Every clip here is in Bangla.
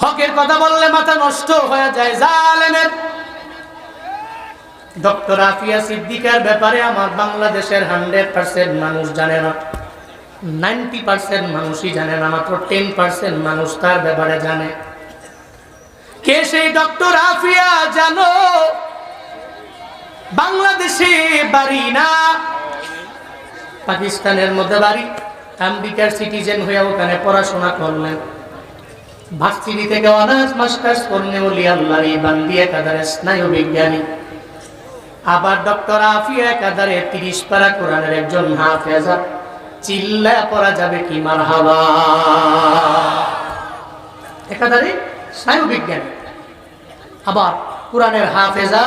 হকের কথা বললে মাথা নষ্ট হয়ে যায় জালেমের। ডক্টর আফিয়া সিদ্দিকার ব্যাপারে আমার বাংলাদেশের 100% মানুষ জানে না, 90% মানুষই জানে না, মাত্র 10% মানুষ তার ব্যাপারে জানে। কে সেই ডক্টর আফিয়া জানো? বাংলাদেশে বাড়ি না, পাকিস্তানের মধ্যে বাড়ি। আমেরিকার সিটিজেন হয়ে ওখানে পড়াশোনা করলেন, ভার্সিটি থেকে অনার্স মাস্টার্স করলে ওলি আল্লাহর বান্দি একাধারে স্নায়ু বিজ্ঞানী। আবার ডক্টর আফিয়া একাধারে 30 পারা কোরআনের একজন হাফেজা। চিল্লায় পড়া যাবে কি মারহাবা। একাধারে স্নায়ু বিজ্ঞানী, আবার কোরআনের হাফেজা,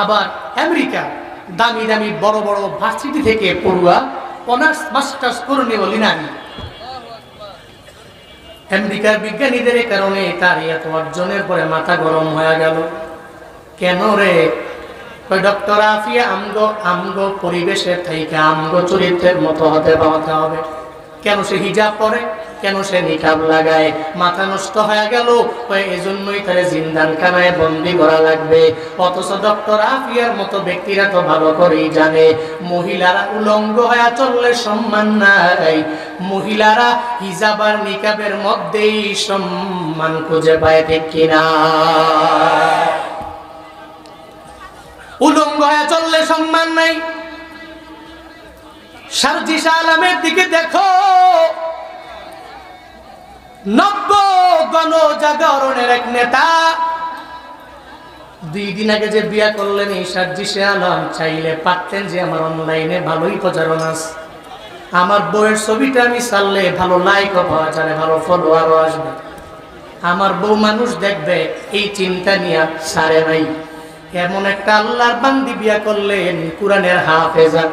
আবার আমেরিকা দামি দামি বড় বড় ভার্সিটি থেকে পড়ুয়া অনার্স মাস্টার্স করলে বলি নারী। আমেরিকার বিজ্ঞানীদের কারণে তার এত অর্জনের পরে মাথা গরম হয়ে গেল। কেন রে? ডক্টর আফিয়া আমগো পরিবেশের থেকে আমগো চরিত্রের মতো হতে হবে। কেন সে হিজাব পরে, কেন সে নিকাব লাগায়? মাথা নষ্ট হয়ে গেল। এজন্যই তারে জিন্দানখানায় বন্দি করা লাগবে। অথচ ডক্টর আফিয়ার মতো ব্যক্তিরা তো ভালো করেই জানে মহিলারা উলঙ্গ হয়ে চললে সম্মান নাই, মহিলারা হিজাব আর নিকাবের মধ্যেই সম্মান খুঁজে পায়, ঠিক কিনা? উলঙ্গ হয়ে চললে সম্মান নাই। সারজি শাহ আলমের দিকে দেখো, নব্য গণজাগরণের এক নেতা 2 দিন আগে যে বিয়া করলেন এই সারজি শাহ আলম, চাইলে পারতেন যে আমার অনলাইনে ভালোই প্রচারণা আছে, আমার বউয়ের ছবিটা আমি ছাড়লে ভালো লাইকও পাওয়া যাবে, ভালো ফলোয়ারও আসবে, আমার বউ মানুষ দেখবে, এই চিন্তা নিয়ে সারে নাই। এমন একটা আল্লাহর বান্দি বিয়া করলেন কোরআনের হাফেজা,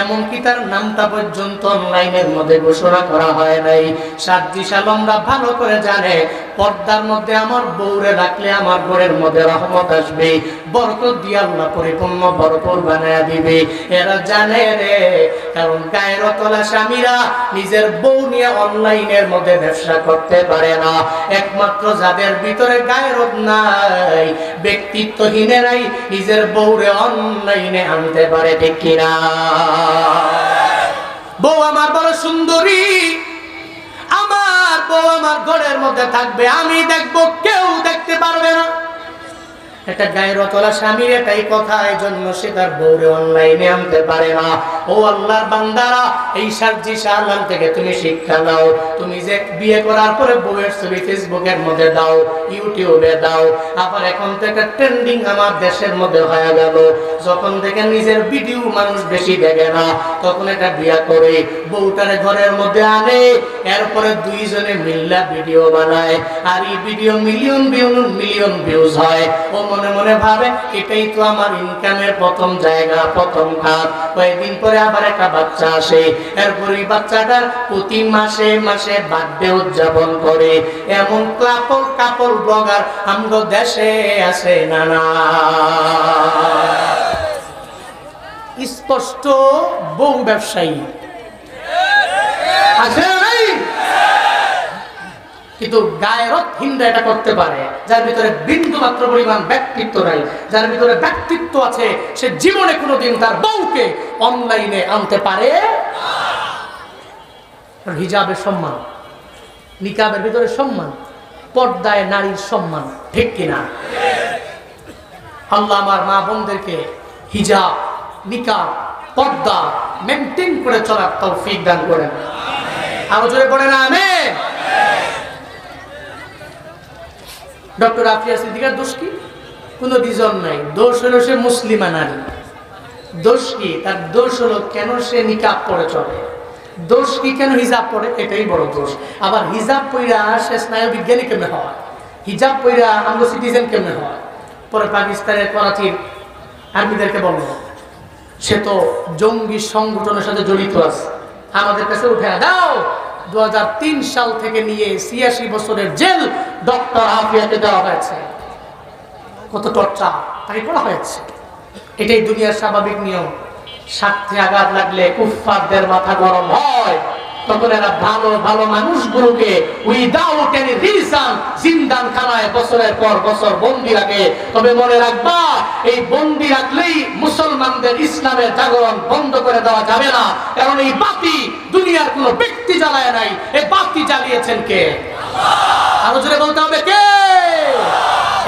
এমনকি তার নামটা পর্যন্ত অনলাইনের মধ্যে ঘোষণা করা হয় নাই। সারজি শাহ আলমরা ভালো করে জানে পর্দার মধ্যে আমার বউরে রাখলে আমার ঘরের মধ্যে রহমত আসবে, বরকত দিয়ে আল্লাহ পরিপূর্ণ ভরপুর বানায়া দিবে। এরা জানে রে, কারণ গায়রতলা স্বামীরা নিজের বউ নিয়ে অনলাইনের মধ্যে ব্যবসা করতে পারে না। একমাত্র যাদের ভিতরে গায়রত নাই, ব্যক্তিত্বহীনেরাই নিজের বউরে অনলাইনে আনতে পারে, ঠিক কিনা? বউ আমার বড় সুন্দরী, আমার বউ আমার ঘরের মধ্যে থাকবে, আমি দেখবো, কেউ দেখতে পারবে না। একটা গায়রতলা স্বামীর এটাই কথা, এই জন্য সে তার বউরে অনলাইনে আনতে পারে না। ও আল্লাহর বান্দারা, এই সারজি শাহ আলম থেকে তুমি শিক্ষা নাও। তুমি যে বিয়ে করার পরে বউয়ের ছবি ফেসবুকের মধ্যে দাও, ইউটিউবে দাও, আবার এখন থেকে ট্রেন্ডিং আমার দেশের মধ্যে হয়ে গেল। যখন থেকে নিজের ভিডিও মানুষ বেশি দেখে না, তখন এটা বিয়া করে বউটারে ঘরের মধ্যে আনে, এরপরে 2 জনে মিল্লা ভিডিও বানায়, আর এই ভিডিও মিলিয়ন ভিউজ হয়। ও মনে মনে ভাবে এটাই তো আমার ইনকামের প্রথম জায়গা, প্রথম খাত। কয়েকদিন পরে আবার একটা বাচ্চা আসে, এরপরে বাচ্চাটার প্রতি মাসে মাসে বার্থডে উদযাপন করে। এমন কাপল ব্লগার আমাদের দেশে আছে নানা। স্পষ্ট বউ ব্যবসায়ী আছে নাই? কিন্তু গায়রতহীনরা এটা করতে পারে, যার ভিতরে বিন্দু মাত্র পরিমাণ ব্যক্তিত্ব নাই। যার ভিতরে ব্যক্তিত্ব আছে সে জীবনে কোনোদিন তার বউকে অনলাইনে আনতে পারে না। হিজাবের সম্মান, নিকাবের ভিতরে সম্মান, পর্দায় নারীর সম্মান, ঠিক কিনা? আল্লাহ আমার মা বোনদেরকে হিজাব, নিকাব, পর্দা মেনটেন করে চলার তৌফিক দান করেন। আরো জোরে পড়েন আমিন। ডক্টর আফিয়া সিদ্দিকার দোষ কি? কোনো রিজন নাই। দোষ হলো সে মুসলিমা নারী। দোষ কি? তার দোষ হলো কেন সে নিকাব পরে চলে। দোষ কি? কেন হিজাব পরে, এটাই বড় দোষ। আবার হিজাব পইরা সে স্নায়ু বিজ্ঞানী কেমনে হয়? হিজাব পইরা আমরা সিটিজেন কেমনে হয়? পরে পাকিস্তানের করাচির আর্মিদেরকে বলল সে তো জঙ্গি সংগঠনের সাথে জড়িত আছে, আমাদের কাছে উঠে দাও। 2003 সাল থেকে নিয়ে 86 বছরের জেল ডক্টর আফিয়াকে দেওয়া হয়েছে। কত টর্চার তাই করা হয়েছে। এটাই দুনিয়ার স্বাভাবিক নিয়ম। স্বার্থে আঘাত লাগলে কুফফারদের মাথা গরম হয়। তখন এরা ভালো ভালো মানুষগুলোকে উইদাউট এনি রিজন জিন্দানখানায় বছরের পর বছর বন্দী রাখে। তবে মনে রাখবা, এই বন্দী রাখলেই মুসলমানদের ইসলামের জাগরণ বন্ধ করে দেওয়া যাবে না, কারণ এই বাতি দুনিয়ার কোনো ব্যক্তি জ্বালায় নাই, এই বাতি জ্বালিয়েছেন কে? আরো জোরে বলতে হবে কে?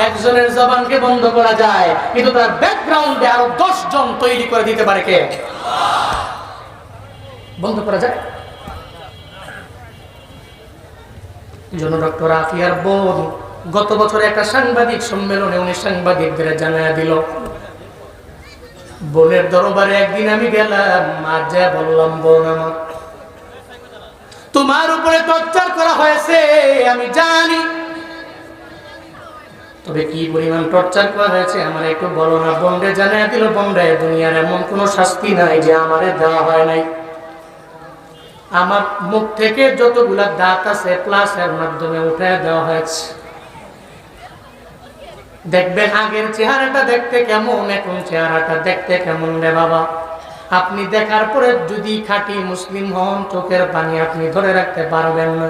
একজনের জবানকে বন্ধ করা যায়, কিন্তু তার ব্যাকগ্রাউন্ডে আরো 10 জন তৈরি করে দিতে পারে কে? বন্ধ করা যায়। জন্য ডক্টর আফিয়ার বোন গত বছর একটা সাংবাদিক সম্মেলনে উনি সাংবাদিকদের জানায়া দিল, বোনের দরবারে একদিন আমি গেলাম, আর যা বললাম, বোন আমার তোমার উপরে টর্চার করা হয়েছে আমি জানি, তবে কি পরিমাণ টর্চার করা হয়েছে আমার একটু বলো না। বোনরে জানায়া দিল, বোনরে দুনিয়ার এমন কোনো শাস্তি নাই যে আমারে দেওয়া হয় নাই। আমার মুখ থেকে যতগুলা দাঁত আছে প্লাসের মাধ্যমে উঠায় দেওয়া হয়েছে। দেখবেন আগের চেহারাটা দেখতে কেমন, এখন চেহারাটা দেখতে কেমন রে বাবা। আপনি দেখার পরে যদি খাঁটি মুসলিম হন, চোখের পানি আপনি ধরে রাখতে পারবেন না।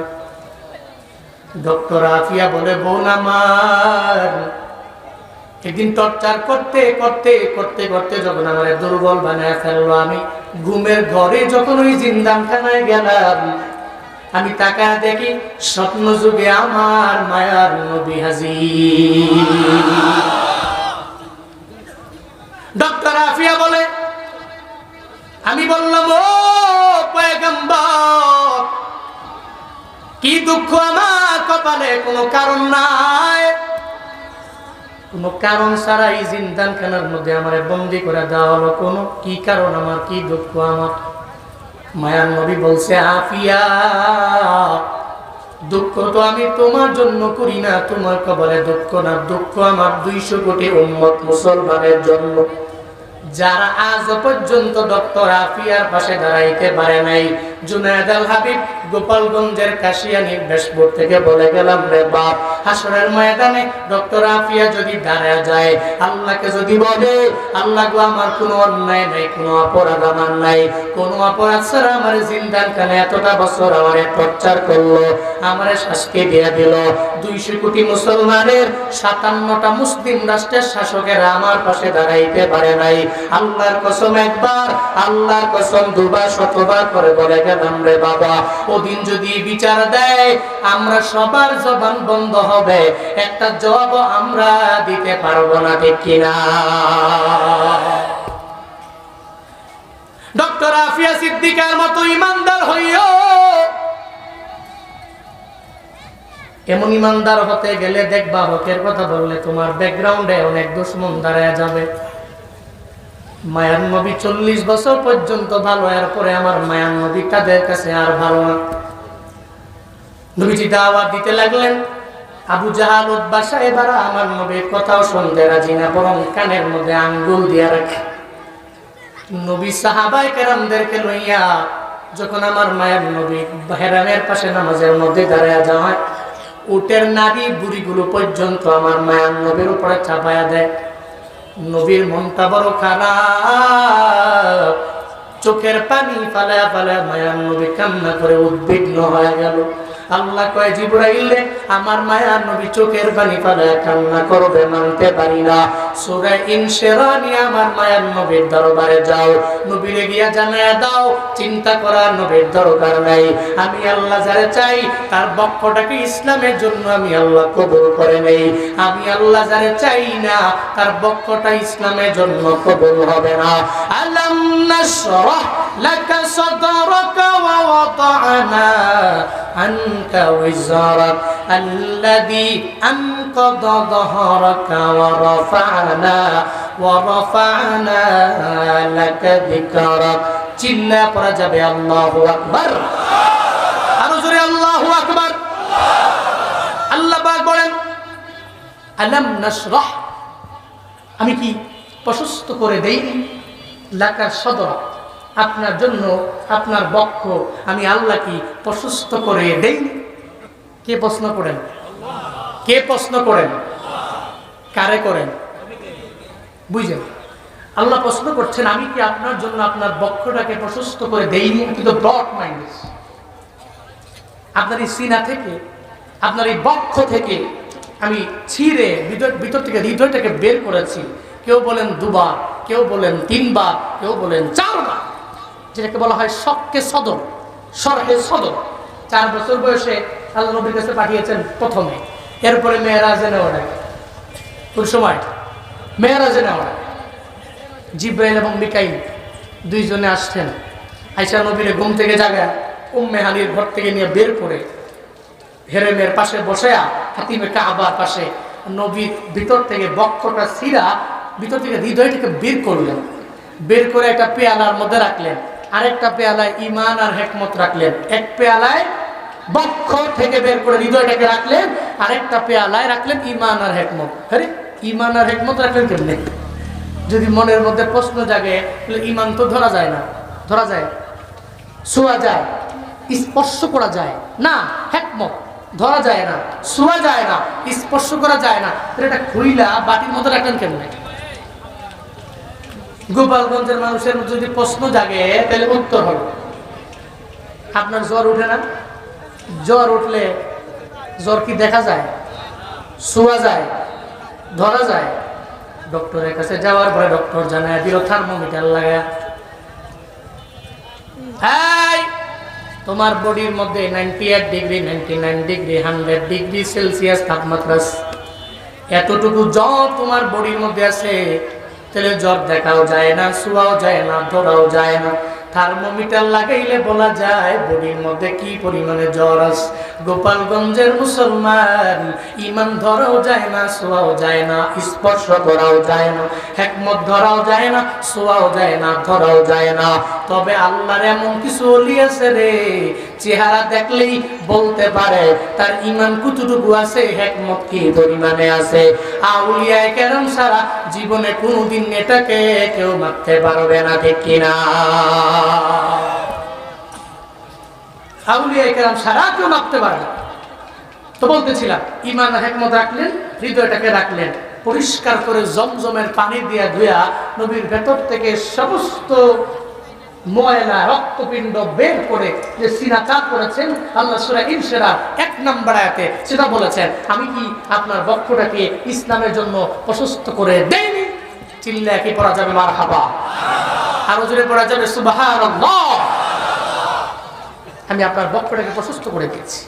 ডক্টর আফিয়া বলে, বোন আমার একদিন টর্চার করতে করতে করতে করতে যখন আমার দুর্বল বানায় ফেললো, আমি ঘুমের ঘরে যখন ওই জিন্দানখানায় গেলাম, আমি তাকায় দেখি স্বপ্ন যুগে আমার মায়ার নবী হাজির। ডক্টর আফিয়া বলে, আমি বললাম, ও পয়গম্বর, কি দুঃখ আমার কপালে, কোনো কারণ নাই, কোনো কারণ ছাড়া এই জিন্দানখানার মধ্যে আমার বন্দী করে দেওয়া হলো, কোনো কি কারণ আমার, কি দুঃখ আমার? মায়ার নবী বলছে, আফিয়া, দুঃখ তো আমি তোমার জন্য করি না, তোমার কপালে দুঃখ না, দুঃখ আমার 200 কোটি উম্মত মুসলমানের জন্য, যারা আজ পর্যন্ত ডক্টর আফিয়ার পাশে দাঁড়াইতে পারে নাই। জুনায়েদ আল হাবিব গোপালগঞ্জের কাশিয়ানীর বেশপুর থেকে বলে গেলাম, রে বাপ, হাসরের ময়দানে ডক্টর আফিয়া যদি দাঁড়ায় যায়, আল্লাহকে যদি বলে, আল্লাহ গো আমার কোনো অন্যায় নাই, কোনো অপরাধ আমার নাই, কোনো অপরাধ ছাড়া আমার জিন্দানখানে এতটা বছর আমারে টর্চার করলো, আমারে শাস্তি দিয়ে দিল, 200 কোটি মুসলমানের 57টা মুসলিম রাষ্ট্রের শাসকেরা আমার পাশে দাঁড়াইতে পারে নাই। আল্লাহর কসম একবার, আল্লাহর কসম দুবার, শতবার করে বলে গেলাম, রে বাবা, ওদিন যদি বিচার দেয়, আমরা সবার জবান বন্ধ হবে, একটা জবাব আমরা দিতে পারবো না, ঠিক কিনা? ডক্টর আফিয়া সিদ্দিকার মতো ইমানদার হইও। এমন ইমানদার হতে গেলে দেখবা, হকের কথা বললে তোমার ব্যাকগ্রাউন্ডে অনেক দুশমন দাঁড়ায় যাবে। মায়ার নবী 40 বছর পর্যন্ত ভালো, এরপরে আমার মায়ার নবী তাদের কাছে আর ভালো না। নবীজি দাওয়াত দিতে লাগলেন, আবু জাহাল, উতবা সাহেবারা আমার নবীর কথাও শুনতে রাজি না, বরং কানের মধ্যে আঙ্গুল দিয়ে রাখে। নবী সাহাবায়ে কেরামদেরকে লইয়া যখন আমার মায়ের নবী হেরামের পাশে নামাজের মধ্যে দাঁড়ায় যায়, উটের নারী বুড়িগুলো পর্যন্ত আমার মায়ার নবীর উপরে চাপায়া দেয়। নবীর মনটা বড় খারাপ, চোখের পানি ফালায়া ফালায়া মায়ার নবী কান্না করে উদ্বিগ্ন হয়ে গেল। আল্লাহ কয়, জিবরাইল, আমার মায়ার নবী চোখের পানি ফালায়া কান্না করবে, মানতে পারি না। সূরা ইনশিরা নিয়ে আমার মায়ার নবীর দরবারে যাও, নবীরে গিয়া জানায়া দাও, চিন্তা করার নবীর দরকার নাই, আমি আল্লাহ যারে চাই তার বক্ষটাকে ইসলামের জন্য আমি আল্লাহ কবুল করে নেই, আমি আল্লাহ যারে চাই না তার বক্ষটা ইসলামের জন্য কবুল হবে না। আলাম নাশরাহ লাকা সাদরাকা ওয়া ওয়াদা'না আনকা ওয়িজারাক আল্লাযী আনকাদা যাহরাকা ওয়া রাফা'না লাকা যিকরাক। চিল্লা পড়া যাবে আল্লাহু আকবার, আরো জোরে আল্লাহু আকবার। আল্লাহ পাক বলেন, আলাম নাশরাহ, আমি কি প্রশস্ত করে দেইনি, লাকা সাদরা, আপনার জন্য আপনার বক্ষ আমি আল্লাহ কি প্রশস্ত করে দেইনি? কে প্রশ্ন করেন? কে প্রশ্ন করেন? কারে করেন? বুঝেন? আল্লাহ প্রশ্ন করছেন, আমি কি আপনার জন্য আপনার বক্ষটাকে প্রশস্ত করে দেইনি? কিন্তু ব্রড মাইন্ড, আপনার এই সিনা থেকে, আপনার এই বক্ষ থেকে আমি ছিঁড়ে ভিতর থেকে হৃদয়টাকে বের করেছি। কেউ বলেন দুবার, কেউ বলেন তিনবার, কেউ বলেন চারবার, যেটাকে বলা হয় শক্কে সদর, শরহে সদর। 4 বছর বয়সে আল্লাহ নবীর কাছে পাঠিয়েছেন প্রথমে, এরপরে মেয়েরাজে নেওয়া ডাকে। কোন সময়? মেয়েরাজে নেওয়া। জিব্রাইল এবং মিকাইল দুইজনে আসছেন, আয়েশা নবীর ঘুম থেকে জাগা উম্মে হানির ঘর থেকে নিয়ে বের করে হেরেমের পাশে বসেয়া হাতিমে কাবার পাশে নবীর ভিতর থেকে বক্ষটা ছিঁড়া ভিতর থেকে হৃদয়টাকে বের করলেন। বের করে একটা পেয়ালার মধ্যে রাখলেন, আরেকটা পেয়ালায় ঈমান আর হিকমত রাখলেন। এক পেয়ালায় বক্ষ থেকে বের করে হৃদয়টাকে রাখলেন, আরেকটা পেয়ালায় রাখলেন ঈমান আর হিকমত। আরে ঈমান আর হিকমত রাখলেন কেমনে? যদি মনের মধ্যে প্রশ্ন জাগে, তাহলে ঈমান তো ধরা যায় না। ধরা যায়? ছোঁয়া যায়, স্পর্শ করা যায় না। হিকমত ধরা যায় না, ছোঁয়া যায় না, স্পর্শ করা যায় না। এটা খুইলা বাটির মধ্যে রাখলেন কেমনে? গোপালগঞ্জের মানুষের যদি প্রশ্ন জাগে, তাহলে উত্তর হবে, আপনার জ্বর উঠে না? জ্বর উঠলে জ্বর কি দেখা যায়? ছোঁয়া যায়? ধরা যায়? ডক্টরের কাছে যাওয়ার পরে ডক্টর জানায় দিল থার্মোমিটার লাগা, তোমার বডির মধ্যে 98 ডিগ্রি, 99 ডিগ্রি, 100 ডিগ্রি সেলসিয়াস তাপমাত্রা, এতটুকু জ্বর তোমার বডির মধ্যে আছে। তাহলে জ্বর দেখাও যায় না, ছোঁয়াও যায় না, ধরাও যায় না। থার্মোমিটার লাগাইলে বলা যায় বডির মধ্যে কি পরিমাণে জ্বর আছে। গোপালগঞ্জের মুসলমান ঈমান ধরাও যায় না, ছোঁয়াও যায় না, স্পর্শ করাও যায় না, হিকমত ধরাও যায় না, ছোঁয়াও যায় না, ধরাও যায় না। তবে আল্লাহর এমন কিছু ওলি আছে রে, চেহারা দেখলেই বলতে পারে তার ঈমান কতটুকু আছে, হিকমত কি পরিমাণে আছে। আউলিয়ায়ে কেরাম সারা জীবনে কোনোদিন এটাকে কেউ মাপতে পারবে না, ঠিক কিনা? আউলিয়ায়ে কেরাম সারা কেউ মাপতে পারবে। তো বলতেছিলাম, ঈমান আর হিকমত রাখলেন, হৃদয়টাকে রাখলেন পরিষ্কার করে জমজমের পানি দিয়া ধুয়া নবীর ভেতর থেকে সমস্ত ময়লা রক্তপিণ্ড বের করে যে সিনা চাপ করেছেন, আল্লাহ সূরা ইনশিরাহ 1 নম্বর আয়াতে সেটা বলেছেন, আমি কি আপনার বক্ষটাকে ইসলামের জন্য প্রশস্ত করে দেইনি? চিল্লায় কি পড়া যাবে মারহাবা? আরো জোরে পড়া যাবে সুবহানাল্লাহ। আমি আপনার বক্ষটাকে প্রশস্ত করে দিয়েছি।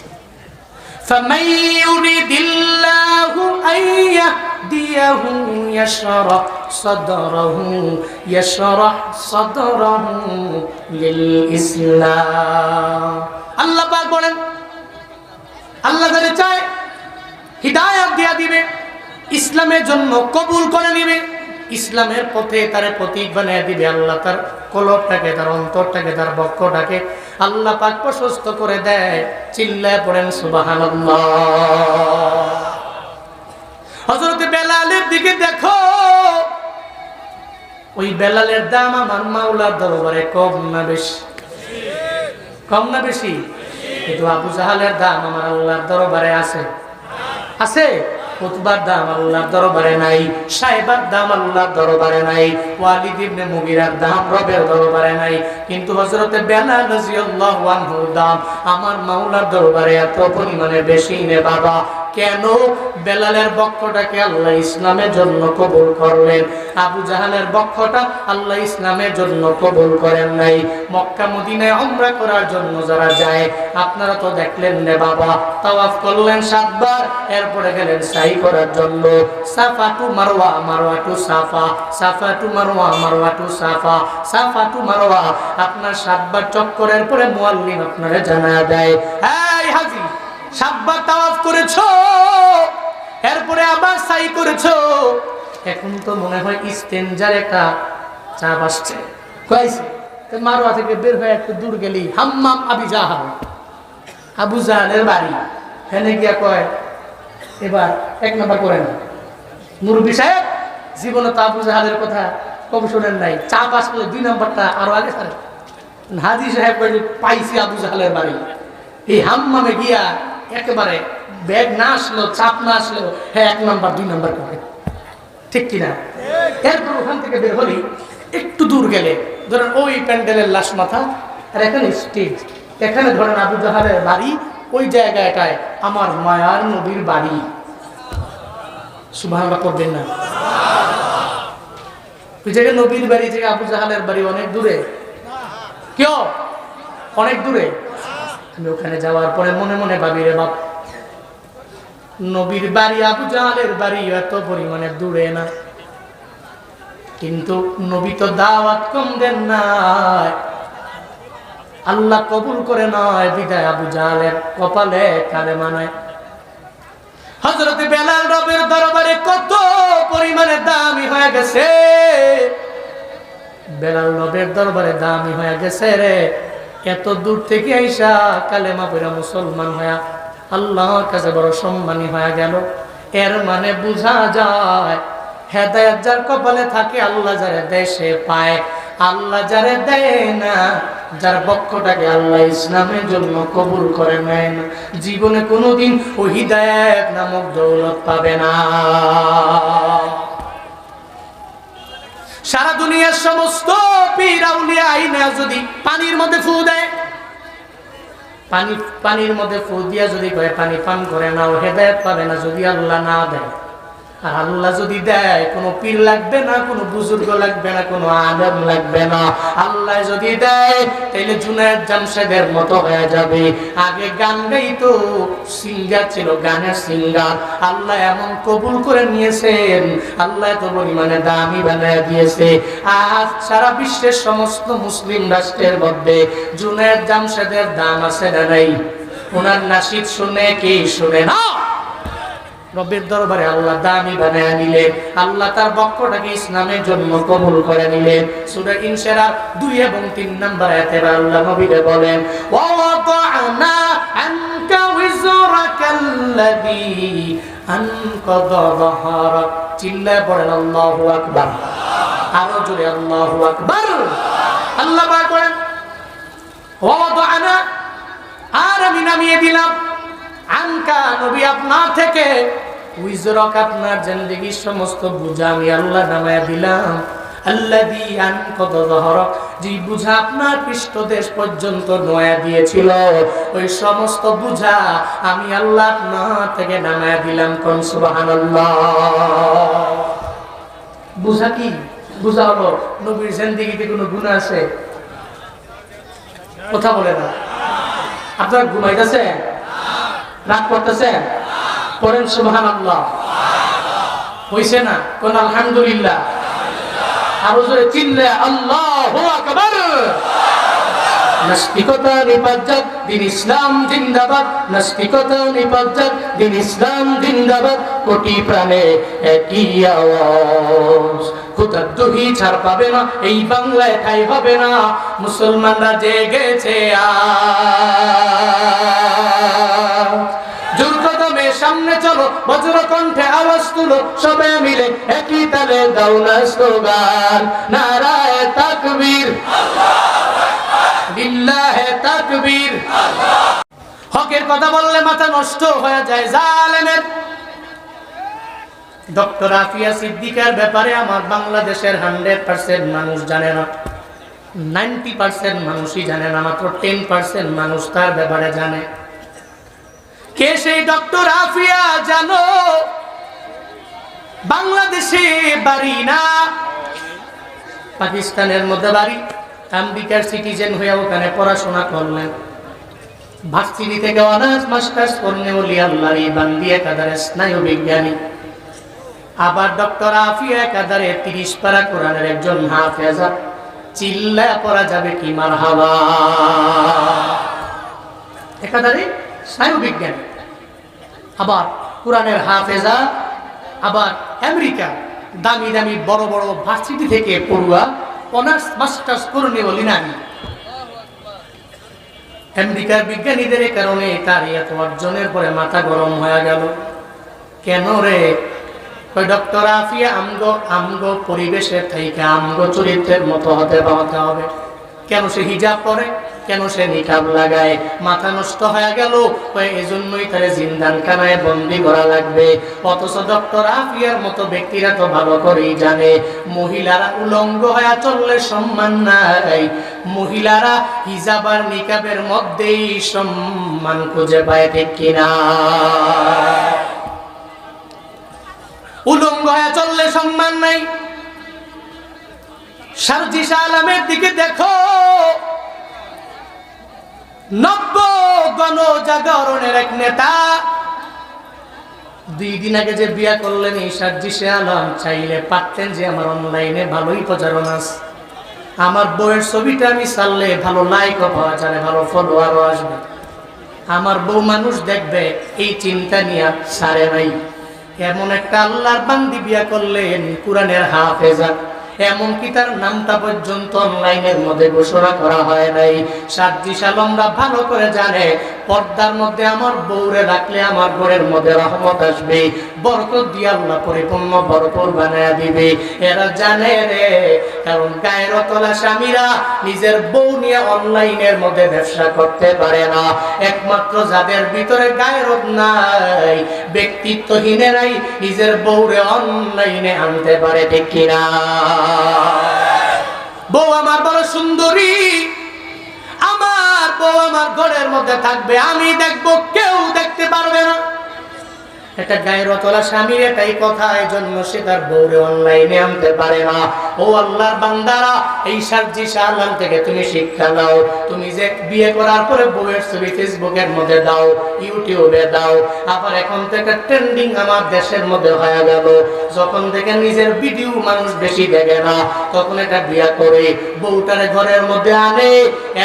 فَمَن يُرِدِ اللَّهُ أَن يَهْدِيَهُ يَشْرَحْ صَدْرَهُ لِلْإِسْلَامِ। আল্লাহ পাক বলেন, আল্লাহ যারে চায় হিদায়াত দিয়া দিবে, ইসলামের জন্য কবুল করে নিবে, ইসলামের পথে তারে প্রতীক বানিয়ে দিবে। আল্লাহ তার কলবটাকে, তার অন্তরটাকে, তার বক্ষটাকে আল্লাহ পাক প্রশস্ত করে দেয়। চিল্লায় পড়েন সুবহানাল্লাহ। হযরত বেলালের দিকে দেখো, ওই বেলালের দাম আমার মাওলার দরবারে কম না বেশি? কম না বেশি? কিন্তু আবু জাহালের দাম আমার আল্লাহর দরবারে আছে? আছে? উতবার দাম আল্লাহর দরবারে নাই, সাইবার দাম আল্লাহর দরবারে নাই, ওয়ালিদ ইবনে মুগীরার দাম রবের দরবারে নাই। কিন্তু হযরত বেলাল রাদিয়াল্লাহু আনহুর দাম আমার মাওলার দরবারে এত পরিমাণে বেশি নে বাবা। কেন? বেলালের বক্ষটাকে আল্লাহ ইসলামের জন্য কবুল করলেন, আবু জাহালের বক্ষটা আল্লাহ ইসলামের জন্য কবুল করেন নাই। মক্কা মদিনায় উমরা করার জন্য যারা যায়, আপনারা তো দেখলেন নে বাবা, তাওয়াফ করলেন 7 বার, এরপরে গেলেন সাই করার জন্য, সাফা টু মারওয়া, মারওয়া টু সাফা, সাফা টু মারওয়া, মারওয়া টু সাফা, সাফা টু মারওয়া। আপনার 7 বার চক্করের পরে মুআল্লিম আপনারে জানায়া দেয়, এই হাজী 7 বার তাওয়াফ করেছো, এরপরে আবার সাই করেছো, এখন তো মনে হয় ইস্তেনজার একটা চাপ আসছে। কইছে তো মারওয়া থেকে বের হয়ে একটু দূর গেলি হাম্মাম আবি জাহাল, আবু জাহালের বাড়ি, হেনে গিয়া কয় এবার 1 নাম্বার করেন। মুরব্বি সাহেব জীবনে তো আবু জাহালের কথা কবে শোনেন নাই, চাপ আসলে 2 নাম্বারটা আরো আগে ছাড়ে। হাজী সাহেব কয়ে পাইছি আবু জাহালের বাড়ি, এই হাম্মামে গিয়া একেবারে ব্যাগ না আসলো, চাপ না আসলো, হ্যাঁ 1 নাম্বার 2 নাম্বার করে, ঠিক কিনা? এরপর ওখান থেকে বের হলি একটু দূর গেলে ধরেন ওই প্যান্ডেলের লাশ মাথা, আর এখানে স্টেজ, এখানে ধরেন আবু জাহালের বাড়ি, ওই জায়গাটায় আমার মায়ার নবীর বাড়ি। সুবহানাল্লাহ করবেন না? ওই জায়গায় নবীর বাড়ি থেকে আবু জাহালের বাড়ি অনেক দূরে। কেউ অনেক দূরে। আমি ওখানে যাওয়ার পরে মনে মনে ভাবি, রে বাপ, নবীর বাড়ি আবু জাহালের বাড়ি এত পরিমাণে দূরে না, কিন্তু নবী তো দাওয়াত কম দেন নাই, আল্লাহ কবুল করে নয়, বিদায় আবু জাহালের কপালে কালেমা নাই। হযরত বেলাল রবের দরবারে কত পরিমাণে দামি হয়ে গেছে, বেলাল রবের দরবারে দামি হয়ে গেছে রে। এত দূর থেকে আইসা কালেমা পড়া মুসলমান হয়া আল্লাহর কাছে বড় সম্মানী হয়ে গেল। এর মানে বোঝা যায় হেদায়েত যার কপালে থাকে আল্লাহ যারে দেয় সে পায়, আল্লাহ যারে দেয় না, যার পক্ষটাকে আল্লাহ ইসলামের জন্য কবুল করে নেয় না, জীবনে কোনোদিন ওই হিদায়াত নামক দৌলত পাবে না। সারা দুনিয়ার সমস্ত পীর আউলিয়া আইনা যদি পানির মধ্যে ফু দেয়, পানির মধ্যে ফু দিয়া যদি কয় পানি পান করে নাও, হেদায়েত পাবে না যদি আল্লাহ না দেয়। আর আল্লাহ যদি দেয়, কোনো পীর লাগবে না, কোনো বুজুর্গ লাগবে না, কোনো আলেম লাগবে না। আল্লাহ যদি দেয় তাহলে জুনায়েদ জামশেদের মতো হয়ে যাবে। আগে গান গাইতো, সিঙ্গার ছিল, গানের সিঙ্গার। আল্লাহ এমন কবুল করে নিয়েছেন, আল্লাহ এত পরিমাণে দামি বানায় দিয়েছে। আজ সারা বিশ্বের সমস্ত মুসলিম রাষ্ট্রের মধ্যে জুনায়েদ জামশেদের দাম আছে না নাই? ওনার নাশিদ শুনে কি শুনে না? রবের দরবারে আল্লাহ দামি বানায় নিলেন, আল্লাহ তার বক্ষটাকে ইসলামের জন্য কবুল করে নিলেন। সূরা ইনশিরাহ 2 এবং 3 নম্বর আয়াতে আল্লাহ নবীকে বলেন, ওয়া ওয়াদানা আনকা উযরাকাল্লাযী আনকাযা যাহরাক। চিল্লায় পড়েন আল্লাহু আকবার, আরো জোরে আল্লাহু আকবার। আল্লাহ পাক বলেন, ওয়া ওয়াদানা, আর আমি নামিয়ে দিলাম, আনকা নবী আপনার থেকে, উইজরক আপনার জিন্দেগীর সমস্ত বোঝা আমি আল্লাহ নামায়া দিলাম। আল্লাযী আনকাযা যাহরাক, যে বোঝা আপনার পৃষ্ঠদেশ পর্যন্ত নয়া দিয়েছিল, ওই সমস্ত বোঝা আমি আল্লাহ আপনার থেকে নামায়া দিলাম। কোন সুবহানাল্লাহ। বোঝা কি? বোঝা হলো নবীর জিন্দেগীতে কোনো গুনাহ আছে? কথা বলে না। আপনারা ঘুমাইতেছেন, রাগ করতেছেন, পড়েন সুবহানাল্লাহ। হইছে না? কোন আলহামদুলিল্লাহ। আরো জোরে চিল্লা আল্লাহু আকবার। নাস্তিকতা নিপাজ্জাত, দিন ইসলাম জিন্দাবাদ। নাস্তিকতা নিপাজ্জাত, দিন ইসলাম জিন্দাবাদ। কোটি প্রাণে একই আওয়াজ, খোদার দহি ছাড় পাবে না, এই বাংলায় ঠাই হবে না। মুসলমানরা জেগেছে আজ, জোরকদমে সামনে চলো, বজ্র কণ্ঠে আওয়াজ তুলো, সবে মিলে একই তালে দাও না স্লোগান, নারায়ে তাকবীর, লিল্লাহে তাকবীর। হকের কথা বললে মাথা নষ্ট হয়ে যায় জালেমের। ডক্টর আফিয়া সিদ্দিকার ব্যাপারে আমার বাংলাদেশের 100% মানুষ জানে না, 90% মানুষই জানে না, মাত্র 10% মানুষ তার ব্যাপারে জানে। কে সেই ডক্টর আফিয়া জানো? বাংলাদেশে বাড়ি না, পাকিস্তানের মধ্যে বাড়ি। আমেরিকার সিটিজেন হয়ে ওখানে পড়াশোনা করলেন, ভার্সিটি থেকে অনার্স মাস্টার্স করলেন, ওলি আল্লাহর ইমান দিয়ে একাধারে স্নায়ু বিজ্ঞানী। আবার ডক্টর আফিয়া একাধারে 30 পারা কোরআনের একজন হাফেজা। চিল্লা পড়া যাবে কি মারহাবা। একাধারে স্নায়ু বিজ্ঞানী, আবার কোরআনের হাফেজা, আবার আমেরিকা দামি দামি বড় বড় ভার্সিটি থেকে পড়ুয়া অনার্স মাস্টার্স করে বলি না। আমেরিকার বিজ্ঞানীদের কারণে তার এত অর্জনের পরে মাথা গরম হয়ে গেল। কেন রে? ডক্টর আফিয়া আমগো পরিবেশের থেকে আমগো চরিত্রের মতো হতে হবে। কেন সে হিজাব পরে? কেন সে নিকাব লাগায়? মাথা নষ্ট হয়ে গেল, এজন্যই তারে জিন্দানখানায় বন্দি করা লাগবে। অথচ ডক্টর আফিয়ার মতো ব্যক্তিরা তো ভালো করেই জানে মহিলারা উলঙ্গ হয়ে চললে সম্মান নাই, মহিলারা হিজাব আর নিকাবের মধ্যেই সম্মান খুঁজে পায়, ঠিক কিনা? উলঙ্গ হয়ে চললে সম্মান নাই। সারজিশা আলমের দিকে দেখো, নব্য গণজাগরণের এক নেতা 2 দিন আগে যে বিয়া করলেন এই সারজিশা আলম, চাইলে পারতেন যে আমার অনলাইনে ভালোই প্রচারণা আছে, আমার বউয়ের ছবিটা আমি ছাড়লে ভালো লাইকও পাওয়া যাবে, ভালো ফলোয়ারও আসবে, আমার বউ মানুষ দেখবে, এই চিন্তা নিয়ে সারে নাই। এমন একটা আল্লাহর বান্দি বিয়া করলেন, কুরআনের হাফেজা, এমনকি তার নামটা পর্যন্ত অনলাইনের মধ্যে ঘোষণা করা হয় নাই। সারজিশা আলমরা ভালো করে জানে পর্দার মধ্যে আমার বউরে রাখলে আমার ঘরের মধ্যে রহমত আসবে, বরকত দিয়ে আল্লাহ পরিপূর্ণ ভরপুর বানায়া দিবে। এরা জানে রে, কারণ গায়রতলা স্বামীরা নিজের বউ নিয়ে অনলাইনের মধ্যে ব্যবসা করতে পারে না। একমাত্র যাদের ভিতরে গায়রত নাই, ব্যক্তিত্বহীনেরাই নিজের বউরে অনলাইনে আনতে পারে, ঠিক কিনা? বউ আমার বড় সুন্দরী, আমার বউ আমার ঘরের মধ্যে থাকবে, আমি দেখবো, কেউ দেখতে পারবে না। এটা গায়রতলা স্বামীর এটাই কথা, এজন্য সে তার বউরে অনলাইনে আনতে পারে না। ও আল্লাহর বান্দারা, এই সারজিশা আলম থেকে তুমি শিক্ষা নাও। তুমি যে বিয়ে করার পরে বউয়ের ছবি ফেসবুকের মধ্যে দাও, ইউটিউবে দাও, আবার এখন থেকে ট্রেন্ডিং আমার দেশের মধ্যে হয়ে গেল, যখন থেকে নিজের ভিডিও মানুষ বেশি দেখে না, তখন এটা বিয়া করে বউটারে ঘরের মধ্যে আনে,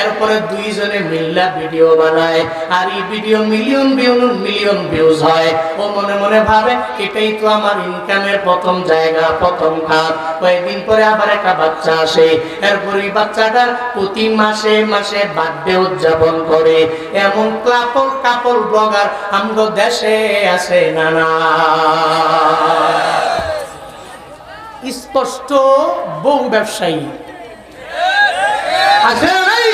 এরপরে 2 জনে মিল্লা ভিডিও বানায়, আর এই ভিডিও মিলিয়ন ভিউজ হয়। ও মনে মনে ভাবে এটাই তো আমার ইনকামের প্রথম জায়গা, প্রথম খাত। কয়েকদিন পরে আবার একটা বাচ্চা আসে, এরপর এই বাচ্চাটার প্রতি মাসে মাসে বার্থডে উদযাপন করে। এমন কাপল ব্লগার আমগো দেশে আছে নানা। স্পষ্ট বউ ব্যবসায়ী আছে নাই?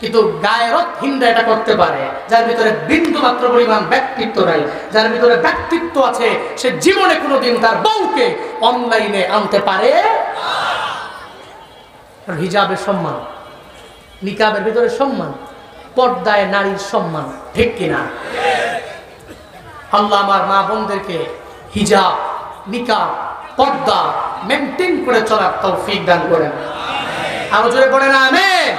কিন্তু গায়রতহীনরা এটা করতে পারে, যার ভিতরে বিন্দু মাত্র পরিমাণ ব্যক্তিত্ব নাই, যার ভিতরে ব্যক্তিত্ব আছে, সে জীবনে কোনোদিন তার বউকে অনলাইনে আনতে পারে না। হিজাবের সম্মান, নিকাবের ভিতরে সম্মান, পর্দায় নারীর সম্মান, ঠিক কিনা? আল্লাহ আমার মা বোনদেরকে হিজাব, নিকাব, পর্দা মেনটেন করে চলার তৌফিক দান করেন। আরো জোরে পড়েন আমিন।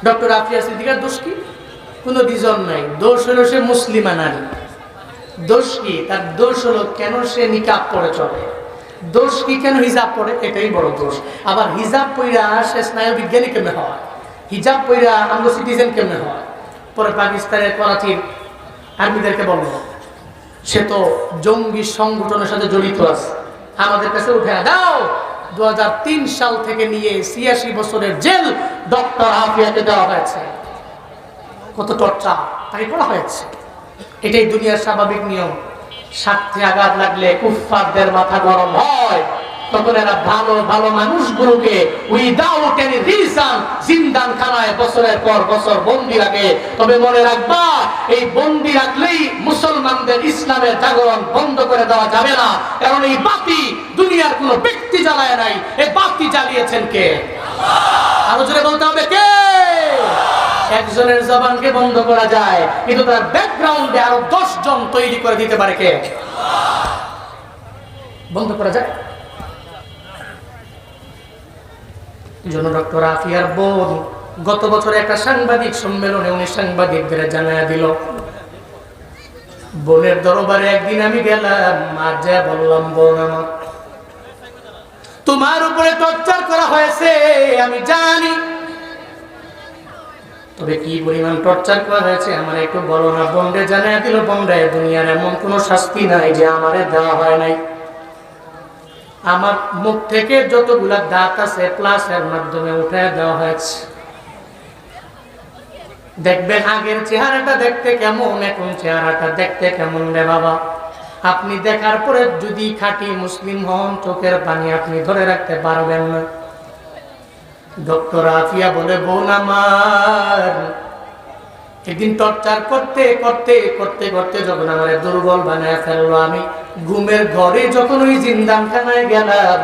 ডক্টর আফিয়া সিদ্দিকার দোষ কি? কোনো রিজন নাই, দোষ হলো সে মুসলিমা নারী। দোষ কি? তার দোষ হলো কেন সে নিকাব পরে চলে, দোষ কি কেন হিজাব পরে, এটাই বড় দোষ। আবার হিজাব পইরা সে স্নায়ু বিজ্ঞানী কেমনে হয়, হিজাব পইরা আমরা সিটিজেন কেমনে হয়? পরে পাকিস্তানের করাচির আর্মিদেরকে বলল সে তো জঙ্গি সংগঠনের সাথে জড়িত আছে, আমাদের কাছে উঠে দাও। 2003 সাল থেকে নিয়ে 86 বছরের জেল ডক্টর আফিয়াকে দেওয়া হয়েছে। কত টর্চার তাকে করা হয়েছে। এটাই দুনিয়ার স্বাভাবিক নিয়ম। স্বার্থে আঘাত লাগলে কুফফারদের মাথা গরম হয়, তখন এরা ভালো ভালো মানুষগুলোকে উইদাউট এনি রিজন জিন্দানখানায় বছরের পর বছর বন্দী রাখে। তবে মনে রাখবা, এই বন্দী রাখলেই মুসলমানদের ইসলামের জাগরণ বন্ধ করে দেওয়া যাবে না, কারণ এই বাতি দুনিয়ার কোনো ব্যক্তি জ্বালায় নাই, এই বাতি জ্বালিয়েছেন কে? আরো জোরে বলতে হবে কে? একজনের জবানকে বন্ধ করা যায়, কিন্তু তার ব্যাকগ্রাউন্ডে আরো 10 জন তৈরি করে দিতে পারে কে? বন্ধ করা যায়। জন্য ডক্টর আফিয়ার বোন গত বছর একটা সাংবাদিক সম্মেলনে উনি সাংবাদিকদের জানায়া দিল, বোনের দরবারে একদিন আমি গেলাম, আর যা বললাম, বোন আমার তোমার উপরে টর্চার করা হয়েছে আমি জানি, তবে কি পরিমাণ টর্চার করা হয়েছে আমার একটু বলো না। বোনরে জানায়া দিল, বোনরা দুনিয়ার এমন কোন শাস্তি নাই যে আমারে দেওয়া হয় নাই। আমার মুখ থেকে যতগুলা দাঁত আছে প্লাসের মাধ্যমে উঠে দেওয়া হয়েছে। দেখবেন আগের চেহারাটা দেখতে কেমন, এখন চেহারাটা দেখতে কেমন রে বাবা। আপনি দেখার পরে যদি খাঁটি মুসলিম হন, চোখের পানি আপনি ধরে রাখতে পারবেন না। ডক্টর আফিয়া বলে, বোন আমার, একদিন টর্চার করতে করতে করতে করতে যখন আমার দুর্বল বানায় ফেললো, আমি ঘুমের ঘরে যখন ওই জিন্দানখানায় গেলাম,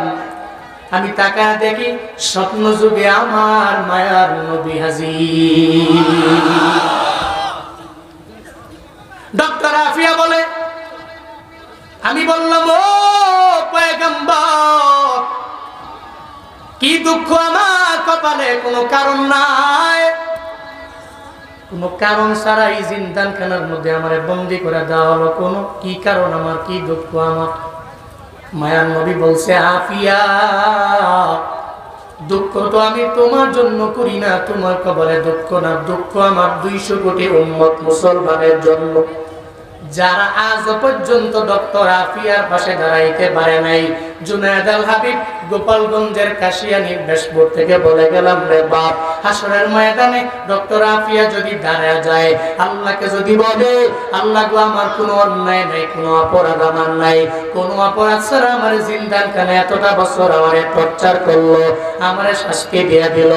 আমি তাকায় দেখি স্বপ্ন যুগে আমার মায়ার নবী হাজির। ডক্টর আফিয়া বলে, আমি বললাম, ও পয়গম্বর, কি দুঃখ আমার কপালে, কোনো কারণ নাই, কোনো কারণ ছাড়া এই জিন্দানখানার মধ্যে আমারে বন্দী করে দেওয়া হলো, কোনো কি কারণ আমার, কি দুঃখ আমার? মায়ার নবী বলছে, আফিয়া, দুঃখ তো আমি তোমার জন্য করি না, তোমার কপালে দুঃখ না, দুঃখ আমার 200 কোটি উম্মত মুসলমানের জন্য, যারা আজ পর্যন্ত ডক্টর আফিয়ার পাশে দাঁড়াইতে পারে নাই। জুনায়েদ আল হাবিব গোপালগঞ্জের কাশিয়ানীর বেশপুর থেকে বলে গেলাম, রে বাপ, হাসরের ময়দানে ডক্টর আফিয়া যদি দাঁড়ায় যায়, আল্লাহকে যদি বলে, আল্লাহ গো, আমার কোনো অন্যায় নাই, কোনো অপরাধ আমার নাই, কোনো অপরাধ ছাড়া আমার জিন্দানখানে এতটা বছর আমারে টর্চার করলো, আমারে শাস্তি দিয়ে দিল,